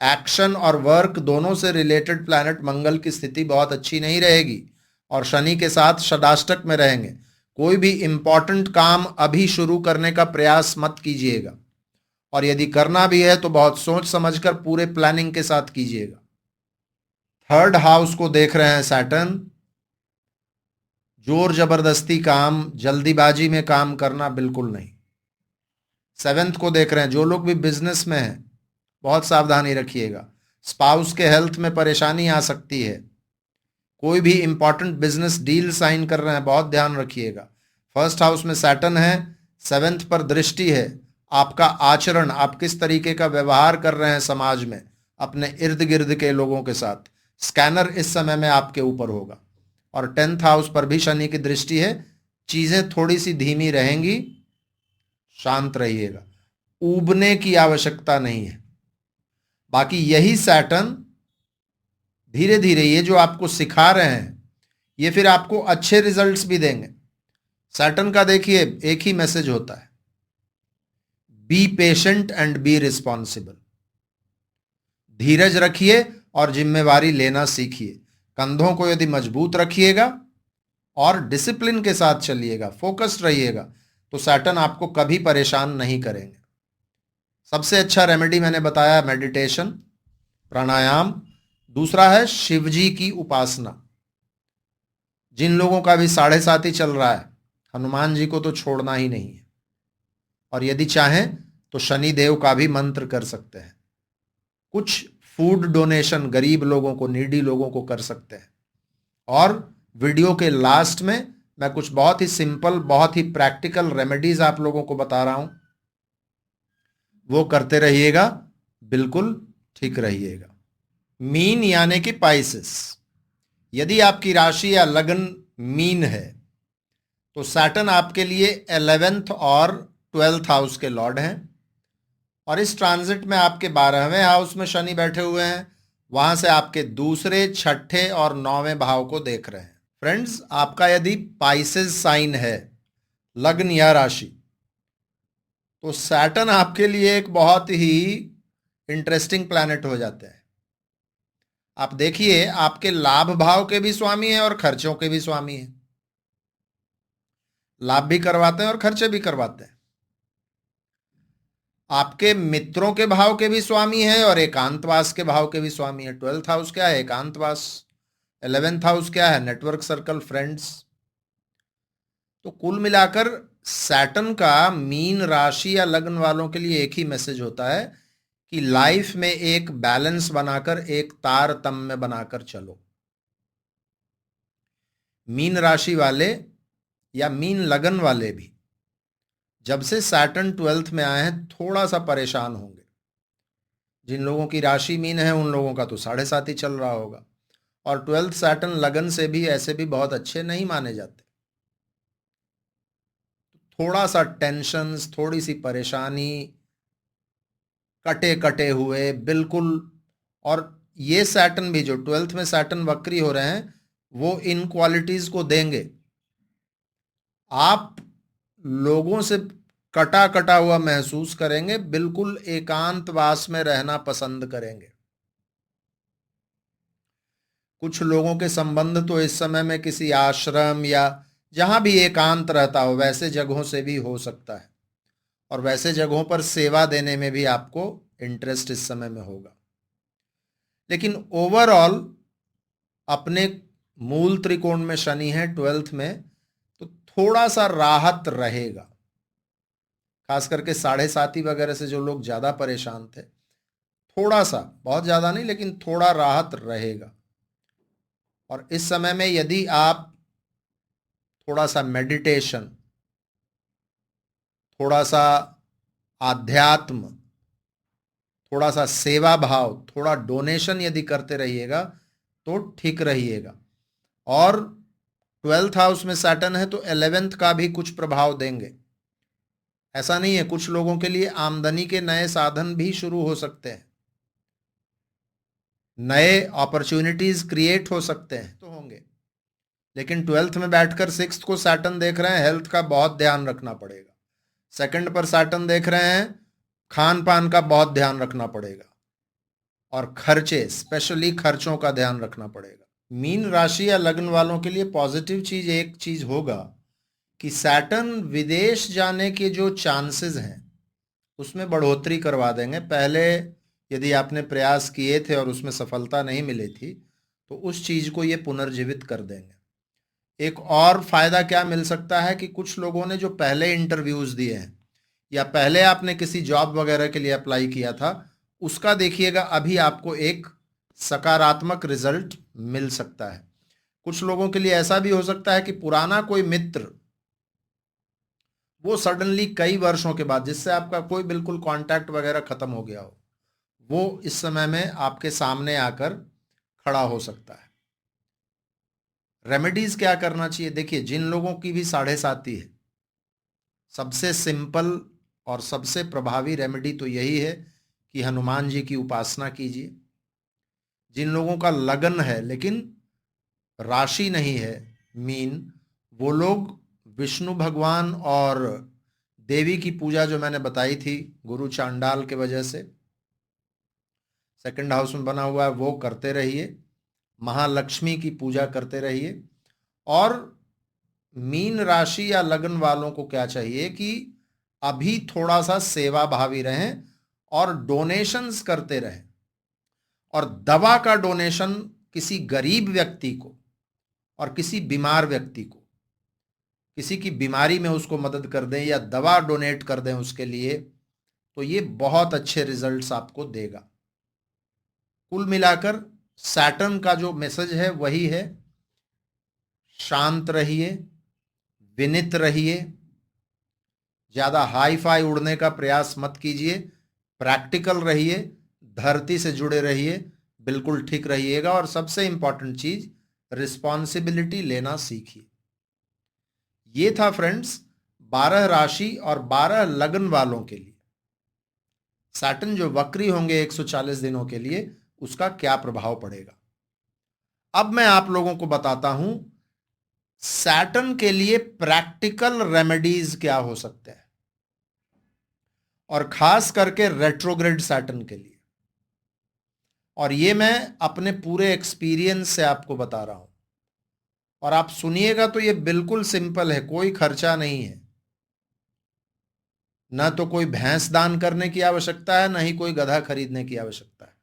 एक्शन और वर्क दोनों से रिलेटेड प्लैनेट मंगल की स्थिति बहुत अच्छी नहीं रहेगी और शनि के साथ षडाष्टक में रहेंगे। कोई भी इंपॉर्टेंट काम अभी शुरू करने का प्रयास मत कीजिएगा, और यदि करना भी है तो बहुत सोच समझकर पूरे प्लानिंग के साथ कीजिएगा। 3rd हाउस को देख रहे हैं सैटर्न। जोर जबरदस्ती काम, जल्दीबाजी में काम करना बिल्कुल नहीं। 7th को देख रहे हैं। जो लोग भी बिजनेस में हैं, बहुत सावधानी रखिएगा। स्पाउस के हेल्थ में परेशानी आ सकती है। कोई भी इंपॉर्टेंट बिजनेस डील साइन कर रहे हैं, बहुत ध्यान रखिएगा। 1st हाउस में सैटर्न है, 7th पर दृष्टि है। आपका आचरण, आप किस तरीके का व्यवहार कर रहे हैं समाज में, अपने इर्द गिर्द के लोगों के साथ, स्कैनर इस समय में आपके ऊपर होगा। और 10th हाउस पर भी शनि की दृष्टि है। चीजें थोड़ी सी धीमी रहेंगी, शांत रहिएगा, ऊबने की आवश्यकता नहीं है। बाकी यही सैटर्न धीरे धीरे ये जो आपको सिखा रहे हैं ये फिर आपको अच्छे रिजल्ट्स भी देंगे। सैटर्न का देखिए एक ही मैसेज होता है, be patient and be responsible. धीरज रखिए और जिम्मेवारी लेना सीखिए। कंधों को यदि मजबूत रखिएगा और डिसिप्लिन के साथ चलिएगा, फोकस्ड रहिएगा, तो सैटर्न आपको कभी परेशान नहीं करेंगे। सबसे अच्छा रेमेडी मैंने बताया मेडिटेशन, प्राणायाम। दूसरा है शिवजी की उपासना। जिन लोगों का भी 7.5 चल रहा है, हनुमान जी को तो छोड़ना ही नहीं है। और यदि चाहें तो शनि देव का भी मंत्र कर सकते हैं। कुछ फूड डोनेशन गरीब लोगों को, नीडी लोगों को कर सकते हैं। और वीडियो के लास्ट में मैं कुछ बहुत ही सिंपल, बहुत ही प्रैक्टिकल रेमेडीज आप लोगों को बता रहा हूं, वो करते रहिएगा, बिल्कुल ठीक रहिएगा। मीन यानी कि पाइसेस। यदि आपकी राशि या लग्न मीन है तो सैटर्न आपके लिए 11th और 12th हाउस के लॉर्ड हैं, और इस ट्रांजिट में आपके 12वें हाउस में शनि बैठे हुए हैं। वहां से आपके दूसरे, छठे और 9वें भाव को देख रहे हैं। फ्रेंड्स, आपका यदि पाइसेस साइन है, लग्न या राशि, तो सैटर्न आपके लिए एक बहुत ही इंटरेस्टिंग प्लैनेट हो जाते हैं। आप देखिए, आपके लाभ भाव के भी स्वामी हैं और खर्चों के भी स्वामी हैं। लाभ भी करवाते हैं और खर्चे भी करवाते हैं। आपके मित्रों के भाव के भी स्वामी हैं और एकांतवास के भाव के भी स्वामी हैं। 12th हाउस क्या है? एकांतवास। 11th हाउस क्या है? Network circle, friends. तो कुल मिलाकर सैटर्न का मीन राशि या लग्न वालों के लिए एक ही मैसेज होता है कि लाइफ में एक बैलेंस बनाकर, एक तारतम्य बनाकर चलो। मीन राशि वाले या मीन लगन वाले भी जब से सैटर्न 12th में आए हैं थोड़ा सा परेशान होंगे। जिन लोगों की राशि मीन है उन लोगों का तो 7.5 चल रहा होगा, और 12th सैटर्न लगन से भी ऐसे भी बहुत अच्छे नहीं माने जाते। थोड़ा सा टेंशन, थोड़ी सी परेशानी, कटे कटे हुए बिल्कुल। और ये सैटर्न भी, जो 12th में सैटर्न वक्री हो रहे हैं, वो इन क्वालिटीज को देंगे। आप लोगों से कटा कटा हुआ महसूस करेंगे, बिल्कुल एकांतवास में रहना पसंद करेंगे। कुछ लोगों के संबंध तो इस समय में किसी आश्रम या जहां भी एकांत रहता हो वैसे जगहों से भी हो सकता है, और वैसे जगहों पर सेवा देने में भी आपको इंटरेस्ट इस समय में होगा। लेकिन ओवरऑल अपने मूल त्रिकोण में शनि है 12th में, तो थोड़ा सा राहत रहेगा। खास करके 7.5 वगैरह से जो लोग ज्यादा परेशान थे, थोड़ा सा, बहुत ज्यादा नहीं लेकिन थोड़ा राहत रहेगा। और इस समय में यदि आप थोड़ा सा मेडिटेशन, थोड़ा सा आध्यात्म, थोड़ा सा सेवा भाव, थोड़ा डोनेशन यदि करते रहिएगा तो ठीक रहिएगा। और 12th हाउस में सैटर्न है तो 11th का भी कुछ प्रभाव देंगे। ऐसा नहीं है, कुछ लोगों के लिए आमदनी के नए साधन भी शुरू हो सकते हैं, नए अपॉर्चुनिटीज क्रिएट हो सकते हैं, तो होंगे। लेकिन 12th में बैठकर 6th को सैटर्न देख रहे हैं, हेल्थ का बहुत ध्यान रखना पड़ेगा। 2nd पर सैटर्न देख रहे हैं, खान पान का बहुत ध्यान रखना पड़ेगा, और खर्चे, स्पेशली खर्चों का ध्यान रखना पड़ेगा। मीन राशि या लग्न वालों के लिए पॉजिटिव चीज एक चीज होगा कि सैटर्न विदेश जाने के जो चांसेस हैं उसमें बढ़ोतरी करवा देंगे। पहले यदि आपने प्रयास किए थे और उसमें सफलता नहीं मिली थी तो उस चीज को ये पुनर्जीवित कर देंगे। एक और फायदा क्या मिल सकता है कि कुछ लोगों ने जो पहले इंटरव्यूज दिए हैं या पहले आपने किसी जॉब वगैरह के लिए अप्लाई किया था, उसका देखिएगा अभी आपको एक सकारात्मक रिजल्ट मिल सकता है। कुछ लोगों के लिए ऐसा भी हो सकता है कि पुराना कोई मित्र, वो सडनली कई वर्षों के बाद, जिससे आपका कोई बिल्कुल कांटेक्ट वगैरह खत्म हो गया हो, वो इस समय में आपके सामने आकर खड़ा हो सकता है। रेमेडीज क्या करना चाहिए? देखिए, जिन लोगों की भी 7.5 है, सबसे सिंपल और सबसे प्रभावी रेमेडी तो यही है कि हनुमान जी की उपासना कीजिए। जिन लोगों का लगन है लेकिन राशि नहीं है मीन, वो लोग विष्णु भगवान और देवी की पूजा जो मैंने बताई थी गुरु चांडाल के वजह से सेकंड हाउस में बना हुआ है, वो करते रहिए। महालक्ष्मी की पूजा करते रहिए। और मीन राशि या लगन वालों को क्या चाहिए कि अभी थोड़ा सा सेवा भावी रहें और डोनेशंस करते रहें। और दवा का डोनेशन किसी गरीब व्यक्ति को और किसी बीमार व्यक्ति को, किसी की बीमारी में उसको मदद कर दें या दवा डोनेट कर दें उसके लिए, तो ये बहुत अच्छे रिजल्ट्स आपको देगा। कुल मिलाकर सैटर्न का जो मैसेज है वही है, शांत रहिए, विनित रहिए, ज्यादा हाई फाई उड़ने का प्रयास मत कीजिए, प्रैक्टिकल रहिए, धरती से जुड़े रहिए, बिल्कुल ठीक रहिएगा। और सबसे इंपॉर्टेंट चीज, रिस्पॉन्सिबिलिटी लेना सीखिए। ये था फ्रेंड्स 12 राशि और 12 लगन वालों के लिए सैटर्न जो वक्री होंगे 140 दिनों के लिए, उसका क्या प्रभाव पड़ेगा। अब मैं आप लोगों को बताता हूं सैटर्न के लिए प्रैक्टिकल रेमेडीज क्या हो सकते हैं, और खास करके रेट्रोग्रेड सैटर्न के लिए। और ये मैं अपने पूरे एक्सपीरियंस से आपको बता रहा हूं, और आप सुनिएगा तो ये बिल्कुल सिंपल है, कोई खर्चा नहीं है। ना तो कोई भैंस दान करने की आवश्यकता है, ना ही कोई गधा खरीदने की आवश्यकता है।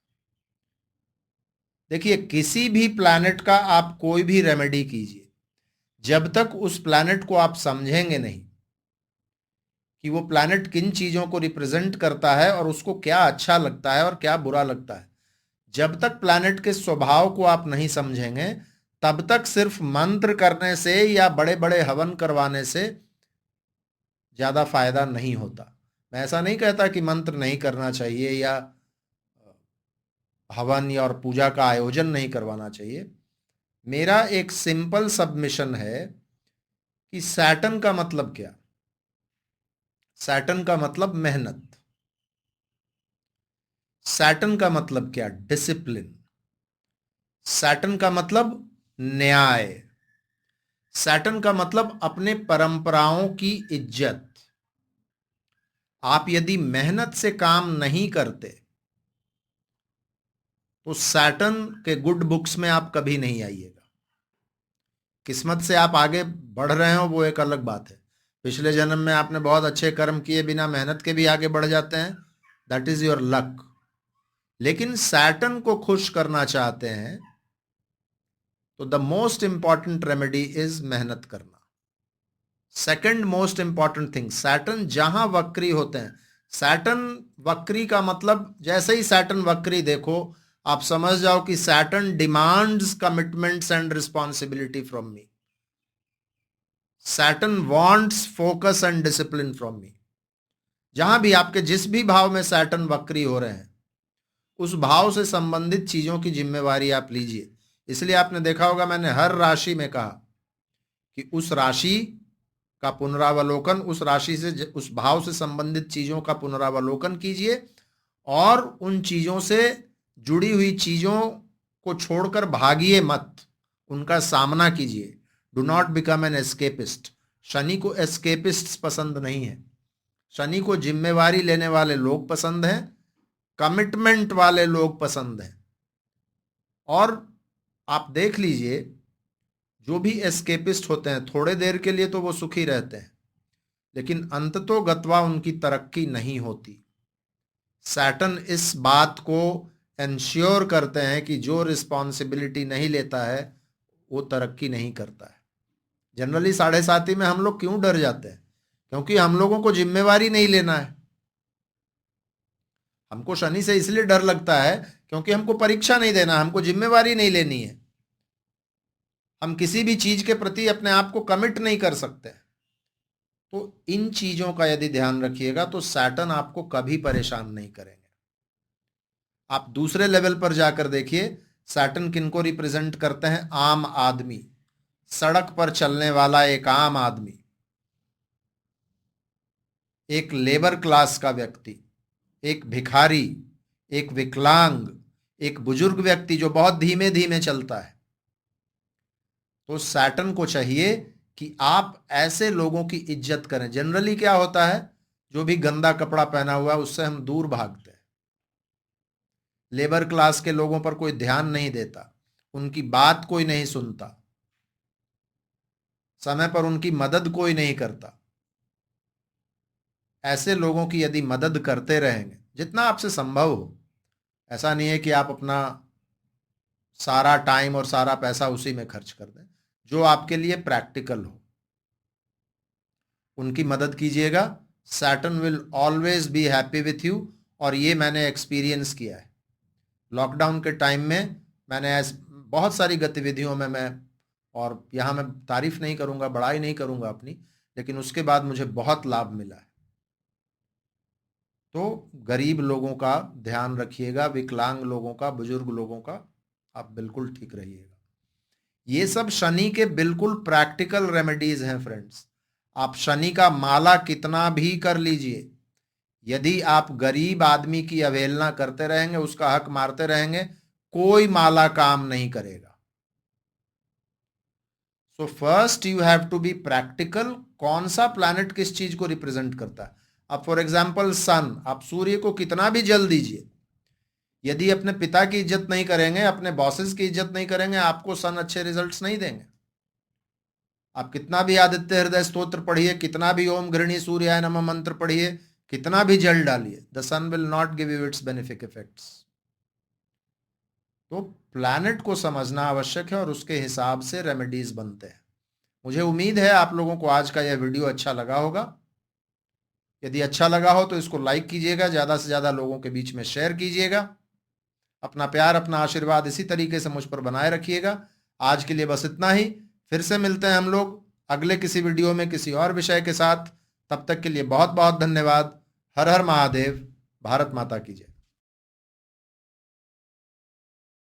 देखिए, किसी भी प्लैनेट का आप कोई भी रेमेडी कीजिए, जब तक उस प्लैनेट को आप समझेंगे नहीं कि वो प्लैनेट किन चीजों को रिप्रेजेंट करता है और उसको क्या अच्छा लगता है और क्या बुरा लगता है, जब तक प्लैनेट के स्वभाव को आप नहीं समझेंगे, तब तक सिर्फ मंत्र करने से या बड़े बड़े हवन करवाने से ज्यादा फायदा नहीं होता। मैं ऐसा नहीं कहता कि मंत्र नहीं करना चाहिए या हवन या और पूजा का आयोजन नहीं करवाना चाहिए। मेरा एक सिंपल सबमिशन है कि सैटर्न का मतलब क्या? सैटर्न का मतलब मेहनत। सैटर्न का मतलब क्या? डिसिप्लिन। सैटर्न का मतलब न्याय। सैटर्न का मतलब अपने परंपराओं की इज्जत। आप यदि मेहनत से काम नहीं करते तो सैटर्न के गुड बुक्स में आप कभी नहीं आइएगा। किस्मत से आप आगे बढ़ रहे हो वो एक अलग बात है। पिछले जन्म में आपने बहुत अच्छे कर्म किए, बिना मेहनत के भी आगे बढ़ जाते हैं, दैट इज योर लक। लेकिन सैटर्न को खुश करना चाहते हैं तो the most important remedy is मेहनत करना। Second most important thing, Saturn जहां वक्री होते हैं, सैटर्न वक्री का मतलब जैसे ही सैटर्न वक्री देखो आप समझ जाओ कि Saturn demands commitments and responsibility from me. Saturn wants focus and discipline from me. जहां भी आपके जिस भी भाव में सैटर्न वक्री हो रहे हैं, उस भाव से संबंधित चीजों की जिम्मेवारी आप लीजिए। इसलिए आपने देखा होगा मैंने हर राशि में कहा कि उस राशि का पुनरावलोकन, उस राशि से उस भाव से संबंधित चीजों का पुनरावलोकन कीजिए और उन चीजों से जुड़ी हुई चीजों को छोड़कर भागिए मत, उनका सामना कीजिए। Do not become an escapist. Shani को एस्केपिस्ट पसंद नहीं है। शनि को जिम्मेवारी लेने वाले लोग पसंद हैं, कमिटमेंट वाले लोग पसंद हैं। और आप देख लीजिए जो भी एस्केपिस्ट होते हैं थोड़े देर के लिए तो वो सुखी रहते हैं, लेकिन अंततोगत्वा उनकी तरक्की नहीं होती। सैटर्न इस बात को इंश्योर करते हैं कि जो रिस्पॉन्सिबिलिटी नहीं लेता है वो तरक्की नहीं करता है। जनरली 7.5 में हम लोग क्यों डर जाते हैं? क्योंकि हम लोगों को जिम्मेवारी नहीं लेना है। हमको शनि से इसलिए डर लगता है क्योंकि हमको परीक्षा नहीं देना, हमको जिम्मेवारी नहीं लेनी है। हम किसी भी चीज के प्रति अपने आप को कमिट नहीं कर सकते। तो इन चीजों का यदि ध्यान रखिएगा तो सैटर्न आपको कभी परेशान नहीं करेंगे। आप दूसरे लेवल पर जाकर देखिए सैटर्न किनको रिप्रेजेंट करते हैं? आम आदमी। सड़क पर चलने वाला एक आम आदमी, एक लेबर क्लास का व्यक्ति, एक भिखारी, एक विकलांग, एक बुजुर्ग व्यक्ति जो बहुत धीमे धीमे चलता है, तो सैटर्न को चाहिए कि आप ऐसे लोगों की इज्जत करें। जनरली क्या होता है, जो भी गंदा कपड़ा पहना हुआ है उससे हम दूर भागते हैं। लेबर क्लास के लोगों पर कोई ध्यान नहीं देता, उनकी बात कोई नहीं सुनता, समय पर उनकी मदद कोई नहीं करता। ऐसे लोगों की यदि मदद करते रहेंगे जितना आपसे संभव हो, ऐसा नहीं है कि आप अपना सारा टाइम और सारा पैसा उसी में खर्च कर दें, जो आपके लिए प्रैक्टिकल हो उनकी मदद कीजिएगा। Saturn will always be happy with you. और ये मैंने एक्सपीरियंस किया है। लॉकडाउन के टाइम में मैंने बहुत सारी गतिविधियों में मैं, और यहाँ मैं तारीफ नहीं करूँगा, बड़ाई नहीं करूँगा अपनी, लेकिन उसके बाद मुझे बहुत लाभ मिला है। तो गरीब लोगों का ध्यान रखिएगा, विकलांग लोगों का, बुजुर्ग लोगों का, आप बिल्कुल ठीक रहिएगा। ये सब शनि के बिल्कुल प्रैक्टिकल रेमेडीज हैं फ्रेंड्स। आप शनि का माला कितना भी कर लीजिए, यदि आप गरीब आदमी की अवहेलना करते रहेंगे, उसका हक मारते रहेंगे, कोई माला काम नहीं करेगा। So first you have to be practical. कौन सा प्लैनेट किस चीज को रिप्रेजेंट करता है। अब फॉर एग्जाम्पल सन, आप सूर्य को कितना भी जल दीजिए, यदि अपने पिता की इज्जत नहीं करेंगे, अपने बॉसेस की इज्जत नहीं करेंगे, आपको सन अच्छे रिजल्ट्स नहीं देंगे। आप कितना भी आदित्य हृदय स्तोत्र पढ़िए, कितना भी ओम घृणी सूर्याय नमः मंत्र पढ़िए, कितना भी जल डालिए, the sun will not give you its benefic effects. तो प्लैनेट को समझना आवश्यक है और उसके हिसाब से रेमेडीज बनते हैं। मुझे उम्मीद है आप लोगों को आज का यह वीडियो अच्छा लगा होगा। यदि अच्छा लगा हो तो इसको लाइक कीजिएगा, ज़्यादा से ज़्यादा लोगों के बीच में शेयर कीजिएगा। अपना प्यार, अपना आशीर्वाद इसी तरीके से मुझ पर बनाए रखिएगा। आज के लिए बस इतना ही। फिर से मिलते हैं हम लोग अगले किसी वीडियो में किसी और विषय के साथ। तब तक के लिए बहुत बहुत धन्यवाद। हर हर महादेव। भारत माता की जय।